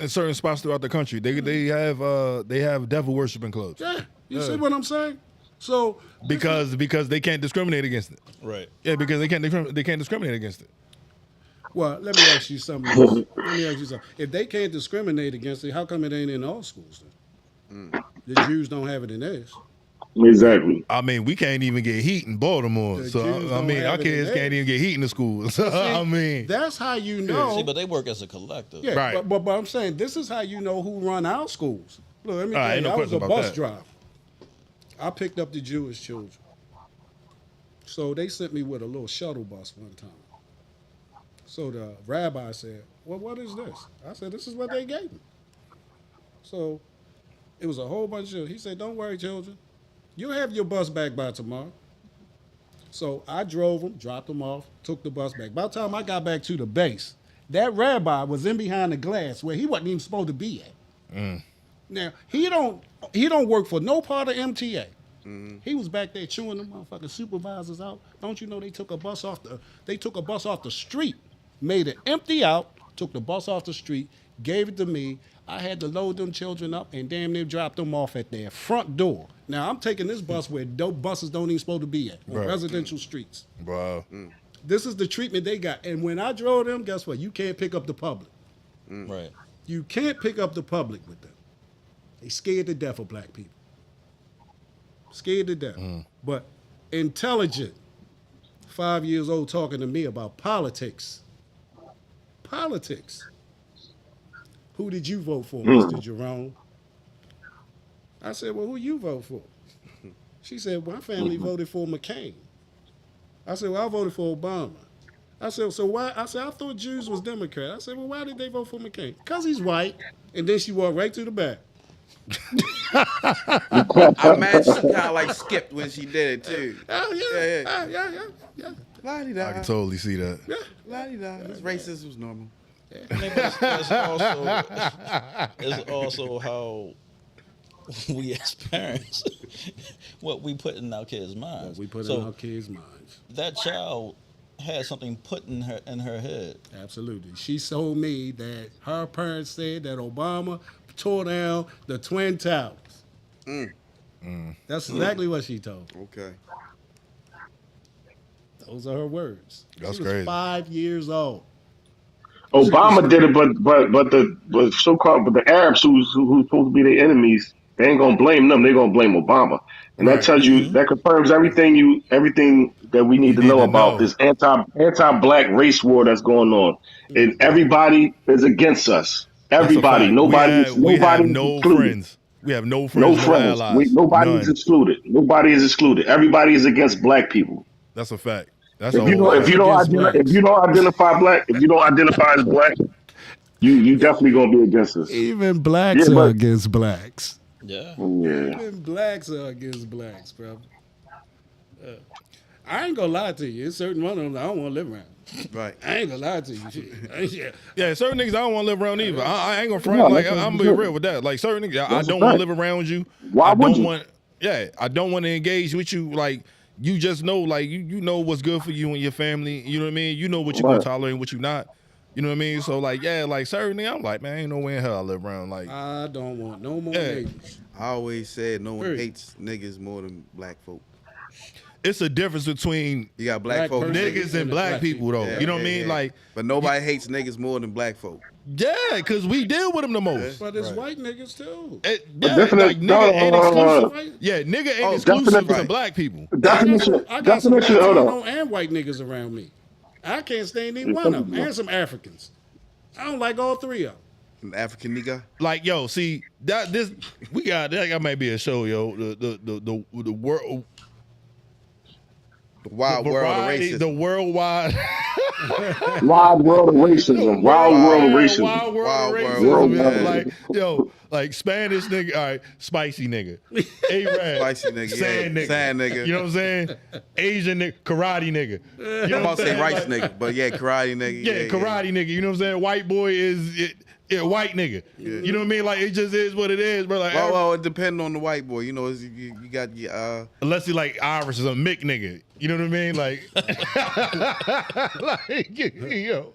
in certain spots throughout the country. They have devil worshiping clubs. Yeah. You see what I'm saying? So Because they can't discriminate against it. Right. Yeah, because they can't discriminate against it. well, let me ask you something else. Let me ask you something. If they can't discriminate against it, how come it ain't in all schools then? The Jews don't have it in theirs. Exactly. I mean, we can't even get heat in Baltimore. The So Jews I don't mean, have our it in kids theirs. can't even get heat in the schools. I mean, That's how you know. See, but they work as a collective. Yeah, Right. but I'm saying this is how you know who run our schools. Look, let me tell ain't you, no I was a question about bus that. driver. I picked up the Jewish children. So they sent me with a little shuttle bus one time. So the rabbi said, well, what is this? I said, this is what they gave me. So it was a whole bunch of, he said, don't worry, children. You'll have your bus back by tomorrow. So I drove them, dropped them off, took the bus back. By the time I got back to the base, that rabbi was in behind the glass where he wasn't even supposed to be at. Now he don't work for no part of MTA. He was back there chewing them motherfucking supervisors out. Don't you know they took a bus off the street, made it empty out, took the bus off the street, gave it to me. I had to load them children up and damn near dropped them off at their front door. Now I'm taking this bus where dope buses don't even supposed to be at, on Right. residential streets. bro. This is the treatment they got. And when I drove them, guess what? You can't pick up the public. Right. You can't pick up the public with them. They scared to death of black people. Scared to death. But intelligent, 5 years old, talking to me about politics. Politics. Who did you vote for, Mr. Jerome? I said, well, who you vote for? She said, my family voted for McCain. I said, well, I voted for Obama. I said, so why? I said, I thought Jews was Democrat. I said, well, why did they vote for McCain? Because he's white. And then she walked right to the back. I imagine she kind of like skipped when she did it too. Oh, yeah. Yeah, Yeah. La-di-da. I can totally see that. La-di-da. This racism was normal. I mean, but it's also how we as parents, what we put in our kids' minds. We put so in our kids' minds. that child had something put in her head. Absolutely. She told me that her parents said that Obama tore down the Twin Towers. That's exactly what she told me. Okay. Those are her words. That's She was crazy. 5 years old. Obama did it, but so-called the Arabs who's supposed to be their enemies, they ain't gonna blame them. They're gonna blame Obama, and that Right. tells you that confirms everything that we You need to need know to about know. this anti-black race war that's going on, and everybody is against us. That's a Everybody, fact. We have nobody's no excluded. friends. We have no No friends, no friends. allies. Nobody is None. excluded. Nobody is excluded. Everybody is against black people. That's a fact. That's a If you whole don't fact. Against blacks. if you don't identify as black, you definitely gonna be against us. Even blacks Yeah, are but against blacks. Yeah. yeah, Even blacks are against blacks, bro. I ain't gonna lie to you. It's certain one of them I don't want to live around. Right. I ain't gonna lie to you. Shit. Yeah, certain niggas I don't want to live around either. I ain't gonna front. No, Like that's I'm 100%. gonna be real with that. Like certain niggas, I That's a don't want to fact. live around you. Why I would don't you? want. Yeah, I don't want to engage with you. Like you just know, like you know what's good for you and your family. You know what I mean? You know what you're gonna Right. tolerate and what you're not. You know what I mean? So like, yeah, like certain niggas, I'm like, man, ain't no way in hell I live around. Like, I don't want no more Yeah. neighbors. I always said no one Period. hates niggas more than black folk. it's a difference between You got black Black folk, person. niggas and black people though. Yeah, You know what I yeah, mean? yeah. Like, but nobody hates niggas more than black folk. yeah, because we deal with them the most. But it's white niggas too. Yeah, definite- like nigga ain't no, exclusive. Yeah, nigga ain't Oh, exclusive definite- to black people. definition. I got some Definition. Hold Latino on. and white niggas around me. I can't stand any one of them. And some Africans. I don't like all three of them. An African nigga. Like, yo, see that might be a show, yo. The world, The wild the world of variety, racism. the worldwide, Wild world of racism. Wild world of racism. wild world Wild of world. racism. World man. wide. Like, yo, like Spanish nigga, all right, spicy nigga, Arab, Spicy nigga, sand yeah, nigga, sand nigga. You know what I'm saying? Asian nigga, karate nigga. You know I'm what about to say saying? rice Like, nigga, but yeah, karate nigga. Yeah, karate nigga. You know what I'm saying? White boy is white nigga. You know what I mean? Like it just is what it is, bro. Like Well, it depends on the white boy. You know, you got your unless he like Irish is a Mick nigga. You know what I mean? Like, like yo,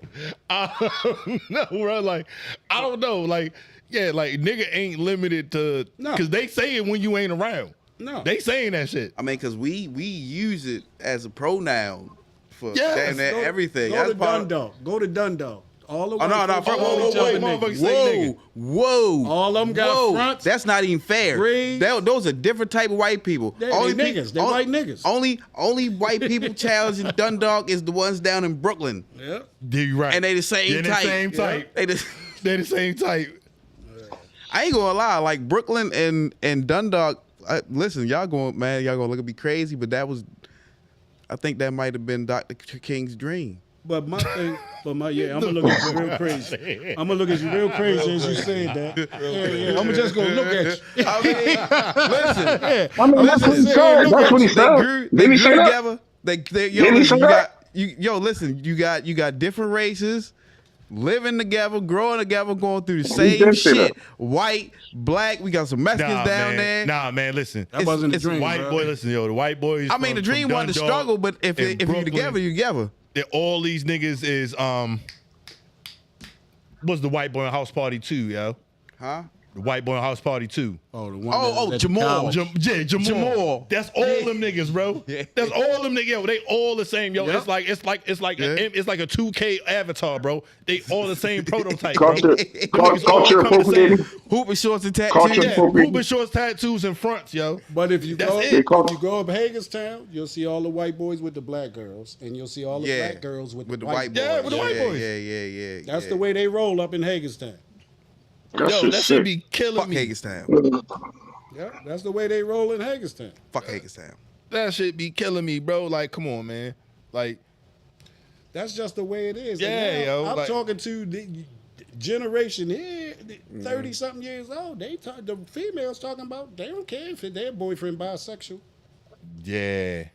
I don't know, bro. Like, I don't know. Like, yeah, like nigga ain't limited to No. because they say it when you ain't around. No. They saying that shit. I mean, because we use it as a pronoun for Yes, damn near Go- everything. Go That's to part of- Dundalk. Go to Dundalk. All the Oh, white no, folks whoa, call whoa, each other wait, niggas. motherfuckers say Whoa. All of them got Whoa. fronts. That's not even fair. Braids. Those are different type of white people. They pe- niggas. They white niggas. Only white people challenging Dundalk is the ones down in Brooklyn. Yeah. You right. And they the same They the type. same type. They the, They the same type. I ain't gonna lie, like Brooklyn and Dundalk. Listen, y'all gonna look at me crazy, but I think that might have been Dr. King's dream. But my thing, I'm gonna look at you real crazy. I'm gonna look at you real crazy as you said that. Yeah. I'm just gonna look at you. I mean, listen. I mean, that's what he said. That's what he They said. grew Didn't he say that? together. Didn't he say that? Listen, you got different races living together, growing together, going through the He same did say shit. that. White, black, we got some Mexicans down there. Nah, man, listen. That wasn't the it's dream, White bro. boy, listen, yo, the white boys. I mean, the dream wasn't to struggle, but if you together, you together. All these niggas is was the white boy in House Party 2, yo. Huh? The white boy in House Party 2. Oh, the one. Oh, that- Jamal. Jamal. Jamal. That's all them niggas, bro. Yeah. That's all them niggas. Yo, they all the same, yo. Yep. It's like Yeah. it's like a 2K avatar, bro. They all the same prototype, bro. Culture, Them niggas all culture come the same. appropriating. Hooping shorts and tattoos. Culture Yeah, appropriating. Ruben Shorts tattoos and fronts, yo. But if you That's go, it. if you go up Hagerstown, you'll see all the white boys with the black girls, and you'll see all the Yeah. black girls with With the the white boys. Yeah, with the white boys. Yeah. That's the way they roll up in Hagerstown. That Yo, shit's that should sick. be killing Fuck me. Hagerstown. Yeah, that's the way they roll in Hagerstown. Fuck Hagerstown. That should be killing me, bro. Like, come on, man. Like, That's just the way it is. Yeah, And now, yo, I'm like- talking to the generation here, 30-something years old. The females talking about they don't care if their boyfriend bisexual. yeah.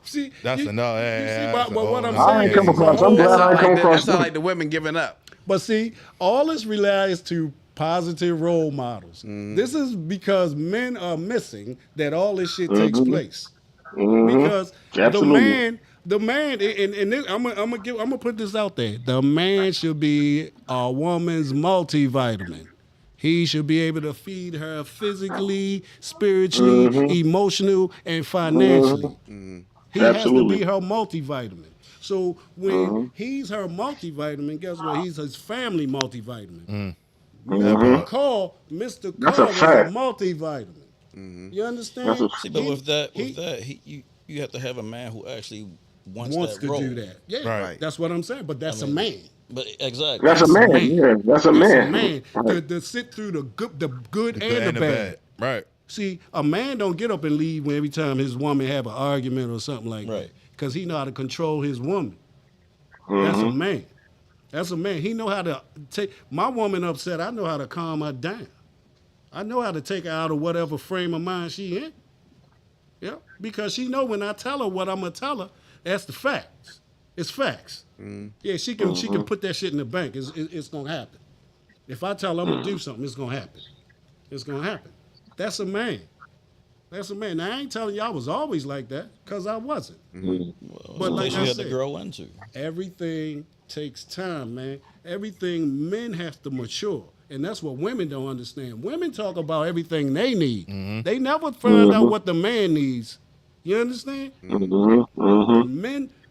See, That's enough. Yeah, you see, yeah, but that's a what I'm whole saying I ain't is come it's a across. I'm whole- glad I ain't come across. That's not like the women giving up. But see, all this relies to positive role models. This is because men are missing that all this shit takes place. Because Absolutely. the man, and I'm gonna put this out there. The man should be a woman's multivitamin. He should be able to feed her physically, spiritually, emotional, and financially. He has to Absolutely. be her multivitamin. So when he's her multivitamin, guess what? He's his family multivitamin. Mhm. Mr. That's a Carr was a fact. multivitamin. You That's a understand? See, but with that, he you have to have a man who actually wants wants that to role. do that. Yeah, Right. that's what I'm saying. But that's I mean, a man. But exactly. That's a That's a man. man. Yeah, that's a That's man. a man Right. to sit through the good The and the bad. Right. See, a man don't get up and leave when every time his woman have an argument or something like that. Right. Because he know how to control his woman. That's a man. That's a man. He know how to take my woman upset. I know how to calm her down. I know how to take her out of whatever frame of mind she in. Yeah, because she know when I tell her what I'm gonna tell her, that's the facts. It's facts. Yeah, she can put that shit in the bank. It's gonna happen. If I tell her I'm gonna do something, it's gonna happen. It's gonna happen. That's a man. That's a man. Now I ain't telling you I was always like that, because I wasn't. But like you I had said, to grow into. everything takes time, man. Everything men have to mature. And that's what women don't understand. Women talk about everything they need. They never find out what the man needs. You understand?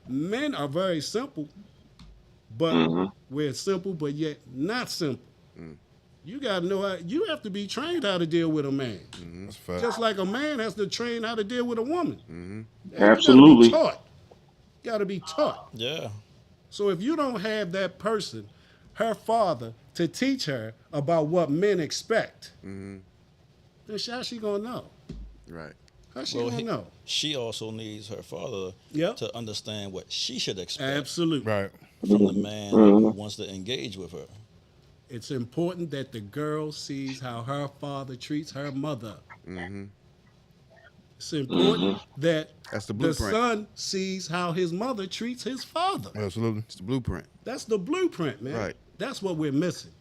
Men are very simple, but we're simple, but yet not simple. You gotta know how. You have to be trained how to deal with a man, That's a fact. just like a man has to train how to deal with a woman. Absolutely. You gotta be taught. Gotta be taught. Yeah. So if you don't have that person, her father, to teach her about what men expect, then how she gonna know? Right. How she Well, gonna know? she also needs her father Yep. to understand what she should expect Absolutely. Right. from the man who wants to engage with her. It's important that the girl sees how her father treats her mother. It's important that That's the the blueprint. son sees how his mother treats his father. Absolutely. It's the blueprint. That's the blueprint, man. Right. That's what we're missing.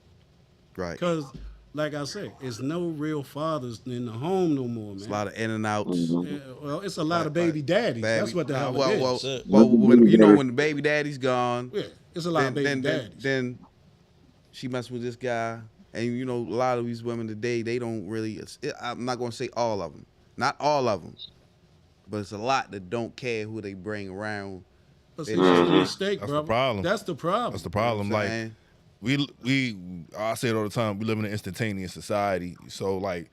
Right. Because, like I say, it's no real fathers in the home no more, man. It's a lot of in and outs. Yeah, well, it's a lot of baby daddies. That's what the hell well, it is. well, That's it. well, when the baby daddy's gone, Yeah, it's a lot of baby daddies. then she messed with this guy, and a lot of these women today, they don't really. I'm not gonna say all of them, not all of them, but it's a lot that don't care who they bring around. But see, that's the mistake, That's bro. the problem. That's the problem. That's the problem. You know what Like I'm saying? I say it all the time. We live in an instantaneous society, so like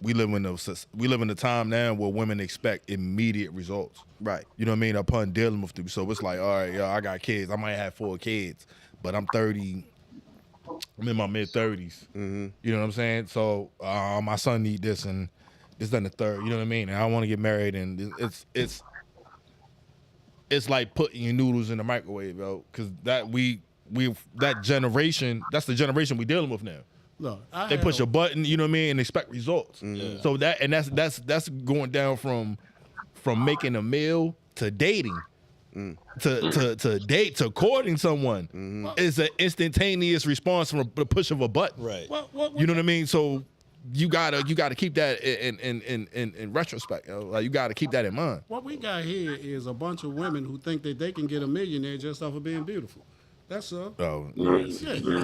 we live in a time now where women expect immediate results. Right. You know what I mean? Upon dealing with them, so it's like, all right, I got kids. I might have 4 kids, but I'm 30. I'm in my mid-30s. You know what I'm saying? So my son need this and this, then the third. You know what I mean? And I want to get married, and it's like putting your noodles in the microwave, yo. Because that generation, that's the generation we dealing with now. Look, They push a button, you know what I mean, and expect results. So that's going down from making a meal to dating. To date, to courting someone is an instantaneous response from the push of a button. Right. You know what I mean? So you gotta keep that in retrospect. Like you gotta keep that in mind. What we got here is a bunch of women who think that they can get a millionaire just off of being beautiful. That's all. Oh, Yeah,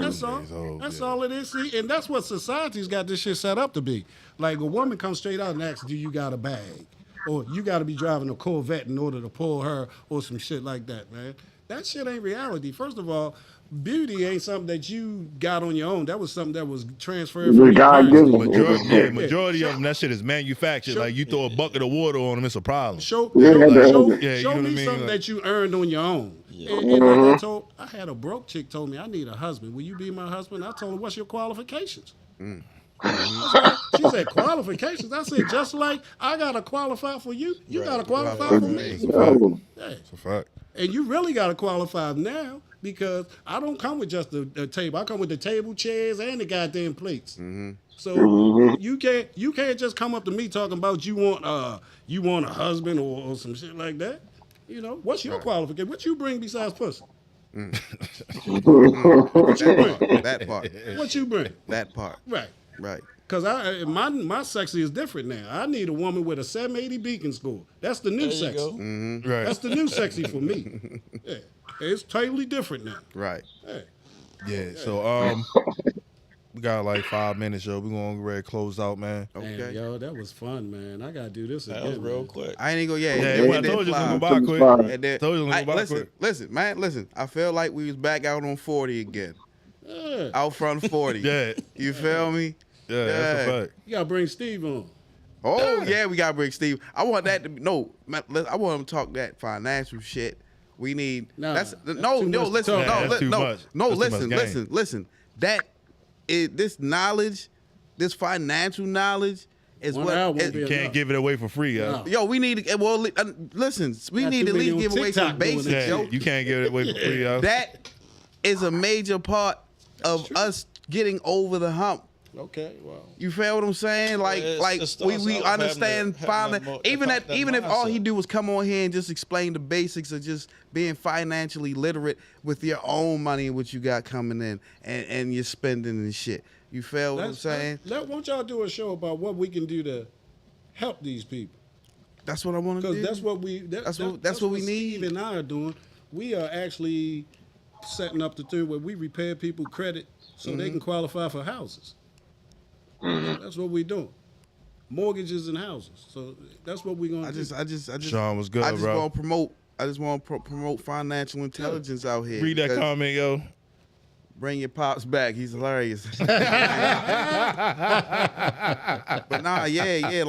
that's all. That's all it is. See, and that's what society's got this shit set up to be. Like a woman comes straight out and asks, "Do you got a bag?" Or you got to be driving a Corvette in order to pull her, or some shit like that, man. That shit ain't reality. First of all, beauty ain't something that you got on your own. That was something that was transferred from your God parents. given. Majority of them, that shit is manufactured. Like you throw a bucket of water on them, it's a problem. Show you know me what I mean? something Like- that you earned on your own. And like I had a broke chick told me, I need a husband. Will you be my husband? I told her, what's your qualifications? She said, qualifications? I said, just like I got to qualify for you, you got to qualify for me. Yeah. It's a fact. And you really got to qualify now, because I don't come with just the table. I come with the table, chairs, and the goddamn plates. So you can't just come up to me talking about you want a husband or some shit like that. You know, what's your qualification? What you bring besides pussy? What you bring? That part. What you bring? That part. Right. Right. Because my sexy is different now. I need a woman with a 780 beacon score. That's the new There you sexy. go. Right. That's the new sexy for me. Yeah. It's totally different now. Right. Yeah. Yeah. So We got like 5 minutes, yo. We gonna get ready to close out, man. Okay. Man, yo, that was fun, man. I gotta do this That again. was real man. quick. I ain't gonna go. Yeah, Yeah, I told you it's gonna go by quick. And then, Told you it was gonna go by listen, quick. listen, man, listen. I feel like we was back out on 40 again. Yeah. Out front 40. Yeah, You feel me? yeah, that's a fact. You gotta bring Steve on. Oh yeah, we gotta bring Steve. I want that to be I want him to talk that financial shit. We need Nah, that's that's no too no much to listen talk. Yeah, no that's too no much. no That's too listen much listen listen. That is this knowledge, this financial knowledge is 1 what hour won't it- be You can't enough. give it away for free, yo. No. yo we need to listen. We Got need to too at least many give on away some TikTok doing basics, that Yeah, yo. you can't give it away for free, yo. That is a major part of us getting over the hump. Okay, well. You feel what I'm saying? Like, Well, like it starts we off having understand that finally. more- Even that if all he mindset. do was come on here and just explain the basics of just being financially literate with your own money and what you got coming in and you're spending and shit. You feel what I'm saying? Won't y'all do a show about what we can do to help these people? That's what I want to Because do. that's what we That's what we Steve need. and I are doing. We are actually setting up the thing where we repair people credit so they can qualify for houses. That's what we're doing. Mortgages and houses. So that's what we're gonna I do. just Sean was good, I just bro. want to promote. I just want to promote financial intelligence out here. Read that because comment, yo. Bring your pops back. He's hilarious. But nah, yeah,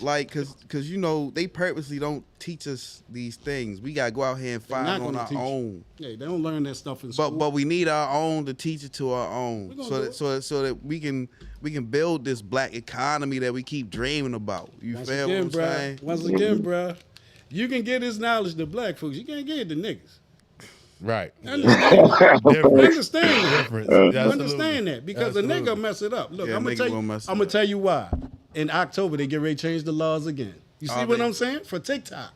like, cause you know they purposely don't teach us these things. We gotta go out here and They're not find on gonna our teach you. own. Yeah, they don't learn that stuff in school. But we need our own to teach it to our own, We gonna so do that so that we can build this black economy that we keep dreaming about. You once feel again, what I'm saying? Once again, bruh, you can get this knowledge to black folks. You can't get it to niggas. Right. Understand that. Difference. Understand that. Difference. Absolutely. Understand that because a Absolutely. nigga mess it up. Look, Yeah, I'm nigga gonna mess it gonna up. tell you why. In October, they get ready to change the laws again. You see Oh, what they- I'm saying? For TikTok.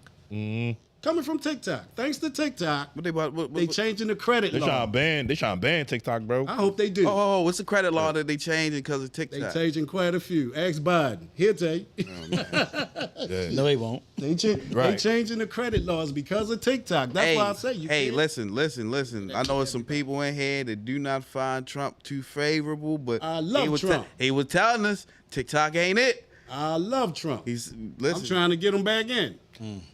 Coming from TikTok. Thanks to TikTok, What they about? they changing the credit They law. trying to ban TikTok, bro. I hope they do. Oh, what's the credit law that they changing because of They TikTok? changing quite a few. Ask Biden. He'll tell you. No, he won't. They Right. changing the credit laws because of TikTok. That's why I say you Hey, can't. listen. I know there's some people in here that do not find Trump too favorable, but I love he was Trump. he was telling us TikTok ain't it. I love Trump. He's I'm listen. trying to get him back in.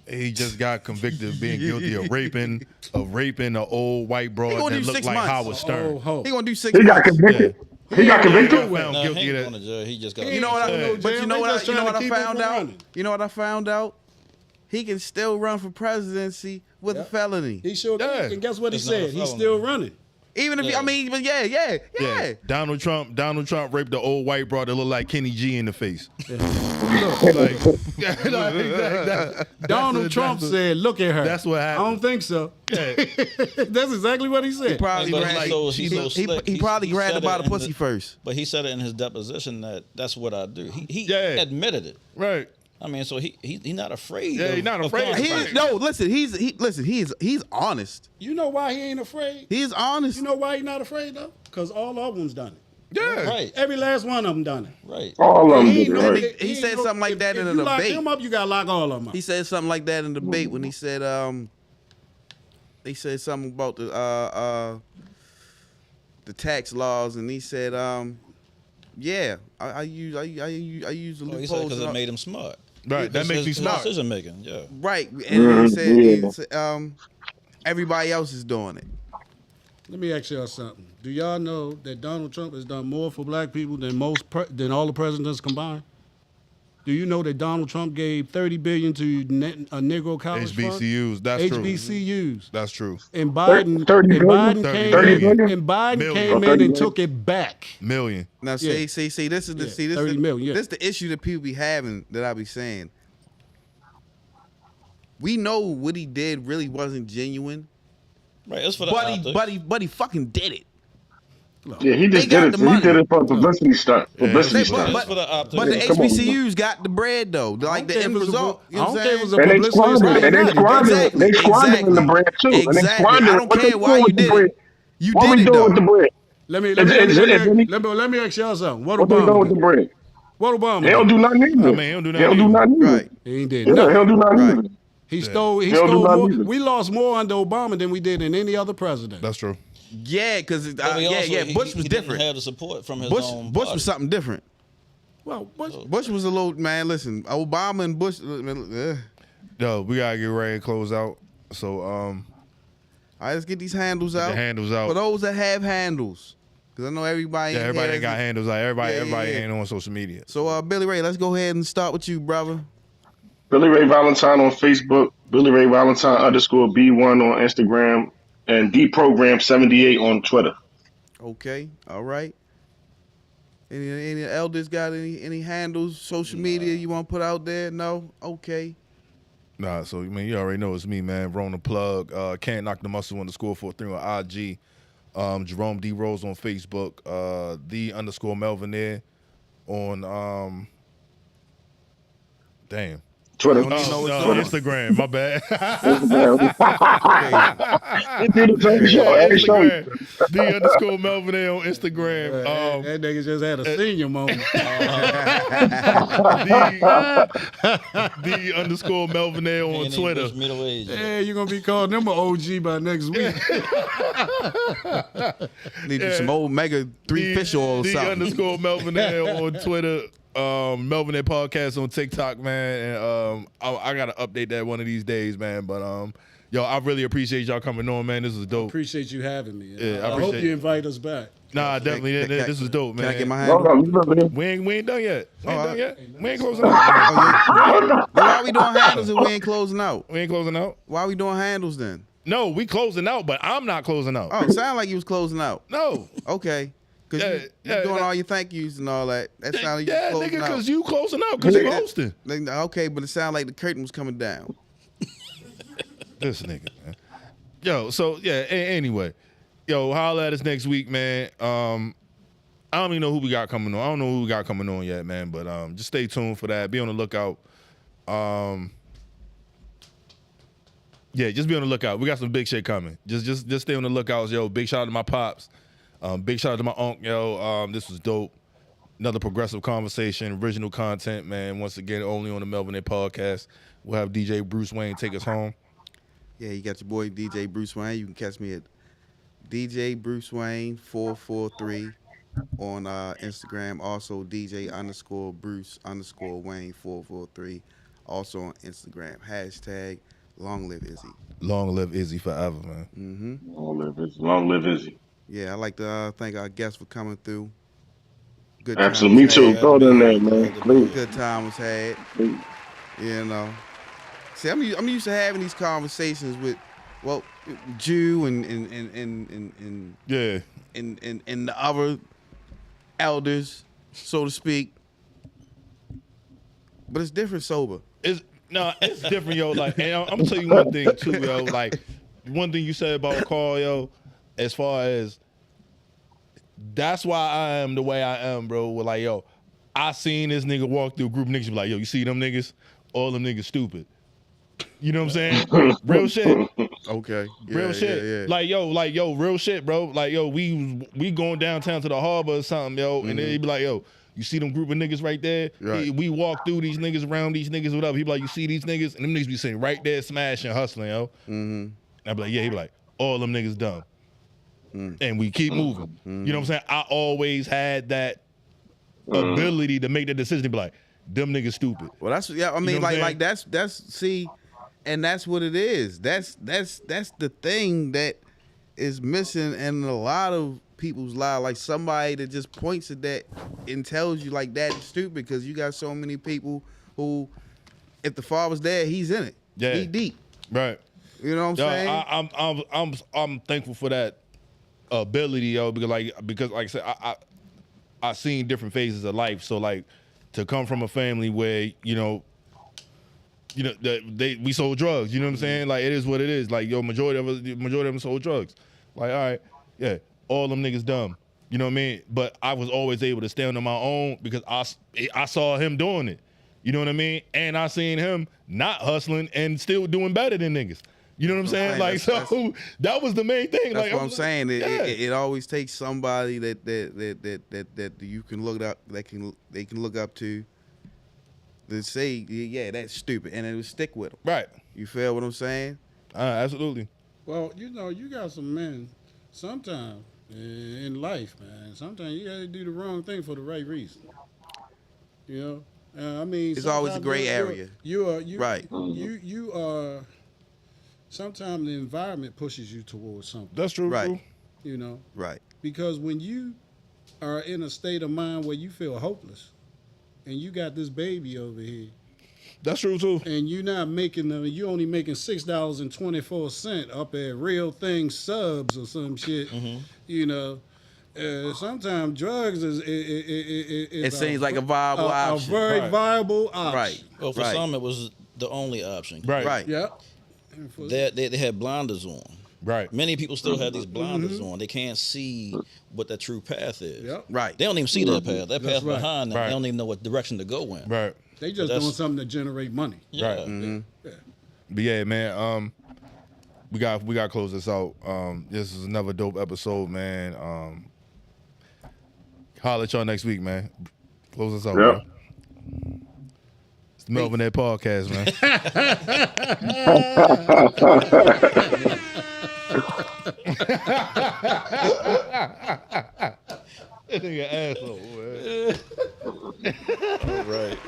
He just got convicted of being guilty of raping an old white broad He gonna that do looked 6 like months. Howard Stern. Oh, ho. He gonna do 6 He got months. convicted. He got convicted. Found No, he guilty ain't of going that. to jail. He just got. You know what? Yeah. But you know They what? just You know trying what to I keep him found from out? running. You know what I found out? He can still run for presidency with a felony. He sure Yeah. can. And guess what he It's not a said? He's felony. still running. Even if Yeah. I mean, but yeah. Donald Trump raped the old white broad that looked like Kenny G in the face. Donald Trump said, "Look at her." That's what happened. I don't think so. That's exactly what he said. Probably But grabbed- he's so he slick. probably grabbed her said by it the in pussy first. But he said it in his deposition that that's what I do. He Yeah. admitted it. Right. I mean, so he's not afraid. Yeah, he's not of afraid. consequences. He's honest. You know why he ain't afraid? He's honest. You know why he not afraid though? Because all of them's done it. Yeah. Right, Every last one of them done it. right. All of them He did ain't it, no- right? He ain't said no- something like if- that in if a you lock debate. him up, you gotta lock all of them up. He said something like that in the debate when he said they said something about the tax laws, and he said yeah, I use the Oh, he said loopholes. because it made him smart. Right. That It's makes me his smart. Decision making, yeah. Right, and he said, Yeah. everybody else is doing it. Let me ask y'all something. Do y'all know that Donald Trump has done more for black people than than all the presidents combined? Do you know that Donald Trump gave $30 billion to a Negro college fund? HBCUs. That's true. HBCUs. That's true. And Biden, 30 and billion? Biden 30 came billion. in, and Biden Million. came in 30 and million. took it back. Million. Now, Yeah. see, this is the Yeah, see this 30 the, million, yeah. this the issue that people be having that I be saying. We know what he did really wasn't genuine, Right, it's for the but optics. but he fucking did it. Yeah, he just They got did the it. He money. did it for a publicity stunt. Publicity They- stunt. It's for the optics. But the Come on, HBCUs got the bread though, like the care end if it's a result. bu- You know I what don't I'm care if saying? it's a And they publicity squandered it. And they stunt. squandered it. They squandered the bread too. And they Exactly. squandered I it. don't What they care why doing you with the did bread? it. You What we did it doing with the though. bread? Let me ask y'all something. What What they doing with Obama the do? bread? What Obama They don't do? do nothing either. I mean, he don't do They don't do nothing nothing either. Right. He ain't did Yeah, nothing. he don't do nothing Right. either. He stole They don't do more. nothing either. We lost more under Obama than we did in any other president. That's true. Yeah, because Bush was he different. Didn't have the support from his Bush own Bush party. was something different. Well, Bush was a little man. Listen, Obama and Bush. Yo, we gotta get ready to close out. So All right, let's get these handles out. the handles out. For those that have handles, because I know everybody. Yeah, everybody ain't got handles. Like everybody Yeah. ain't on social media. So Billy Ray, let's go ahead and start with you, brother. Billy Ray Valentine on Facebook, Billy Ray Valentine _B1 on Instagram, and DProgram78 on Twitter. Okay, all right. Any elders got any handles, social media you want to put out there? No? Okay. Nah, so man, you already know it's me, man. Rona Plug. Can't knock the muscle _43 on IG. Jerome D Rose on Facebook. The _Melvinaire on damn. Twitter. Instagram. My bad. They do the same show every show. Instagram. The _Melvinaire on Instagram. that nigga just had a senior moment. The _Melvinaire on And he Twitter. was middle-aged. Yeah, you're gonna be calling them an OG by next week. Need you some old Mega 3 fish oil or The something. _Melvinaire on Twitter. Melvinaire Podcast on TikTok, man. And I gotta update that one of these days, man. But yo, I really appreciate y'all coming on, man. This is dope. Appreciate you having me. Yeah, I I hope appreciate you it. invite us back. Nah, definitely. This is dope, man. Can I get my No, handle? no, you remember him. We ain't done yet. We ain't Oh, done yet. We ain't closing out. Why we doing handles if we ain't closing out? We ain't closing out. Why we doing handles then? No, we closing out, but I'm not closing out. Oh, it sound like you was closing out. No. Okay. Because you doing that- all your thank yous and all that. That sound like you Yeah, was nigga, closing out. because you closing out because you hosting. Okay, but it sounded like the curtain was coming down. This nigga, man. Yo, so yeah. Anyway, yo, holla at us next week, man. I don't even know who we got coming on. I don't know who we got coming on yet, man. But just stay tuned for that. Be on the lookout. Yeah, just be on the lookout. We got some big shit coming. Just stay on the lookout, yo. Big shout out to my pops. Big shout out to my uncle, yo. This was dope. Another progressive conversation, original content, man. Once again, only on the Melvinaire Podcast. We'll have DJ Bruce Wayne take us home. Yeah, you got your boy DJ Bruce Wayne. You can catch me at DJ Bruce Wayne 443 on Instagram. Also DJ _Bruce _Wayne 443. Also on Instagram. Hashtag Long Live Izzy. Long live Izzy forever, man. Mm-hmm. Long live Izzy. Yeah, I'd like to thank our guests for coming through. Good Absolutely. Me times too. had. Throw it in there, man. Please. Good time was had. You know. See, I'm used to having these conversations with, well, Jew and Yeah. the other elders, so to speak. But it's different sober. It's different, yo. Like, and I'm gonna tell you one thing too, yo. Like, one thing you said about Carl, yo, as far as that's why I am the way I am, bro. With like, yo, I seen this nigga walk through a group of niggas, be like, yo, you see them niggas? All them niggas stupid. You know what I'm saying? Real shit. Okay. Real shit. Yeah. Like yo, real shit, bro. Like, yo, we going downtown to the harbor or something, yo, and then he be like, yo, you see them group of niggas right there? Right. We walk through these niggas, around these niggas, whatever. He be like, you see these niggas? And them niggas be sitting right there smashing, hustling, yo. Mm-hmm. I be like, yeah. He be like, all them niggas dumb. And we keep moving. You know what I'm saying? I always had that ability to make that decision to be like, them niggas stupid. Well, that's I mean, know what I'm like that's see, and that's what it is. That's the thing that is missing in a lot of people's lives. Like somebody that just points at that and tells you like that is stupid, because you got so many people who, if the father's there, he's in it. Yeah. He deep. Right. You know what I'm saying? I'm thankful for that ability, yo, because like I said, I seen different phases of life. So like to come from a family where we sold drugs. You know what I'm saying? Like it is what it is. Like yo, majority of them sold drugs. Like all right, yeah, all them niggas dumb. You know what I mean? But I was always able to stand on my own because I saw him doing it. You know what I mean? And I seen him not hustling and still doing better than niggas. You know what I'm saying? Like, so that was the main thing. That's like, what I'm saying. Yeah. It always takes somebody that you can look up, they can look up to say, yeah, that's stupid, and it will stick with them. Right. You feel what I'm saying? Absolutely. Well, you got some men, sometimes in life, man, sometimes you got to do the wrong thing for the right reason. You know, I mean, It's always a gray area. Right. You are. Sometimes the environment pushes you towards something. That's true. Right. True. You know. Right. Because when you are in a state of mind where you feel hopeless, and you got this baby over here, That's true too. and you're not making them, you only making $6.24 up at Real Thing Subs or some shit. You know, sometimes drugs is It seems like a viable option. A very Right. viable option. Right. Well, for Right. some, it was the only option. Right. Right. Yep. And for- They had blinders on. Right. Many people still have these blinders on. They can't see what the true path is. Yep. Right. They don't even see that path. That That's path right. behind them, Right. they don't even know what direction to go in. Right. They just That's- doing something to generate money. Yeah. Right. But yeah, man. We got to close this out. This is another dope episode, man. Holler at y'all next week, man. Close us out, Yep. man. It's the Melvinaire Podcast, man. That nigga asshole, man. All right.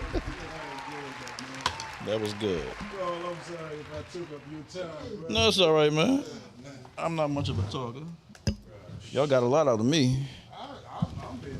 That was good. Oh, I'm sorry if I took up your time, bro. No, it's all right, man. I'm not much of a talker. Y'all got a lot out of me. I'm being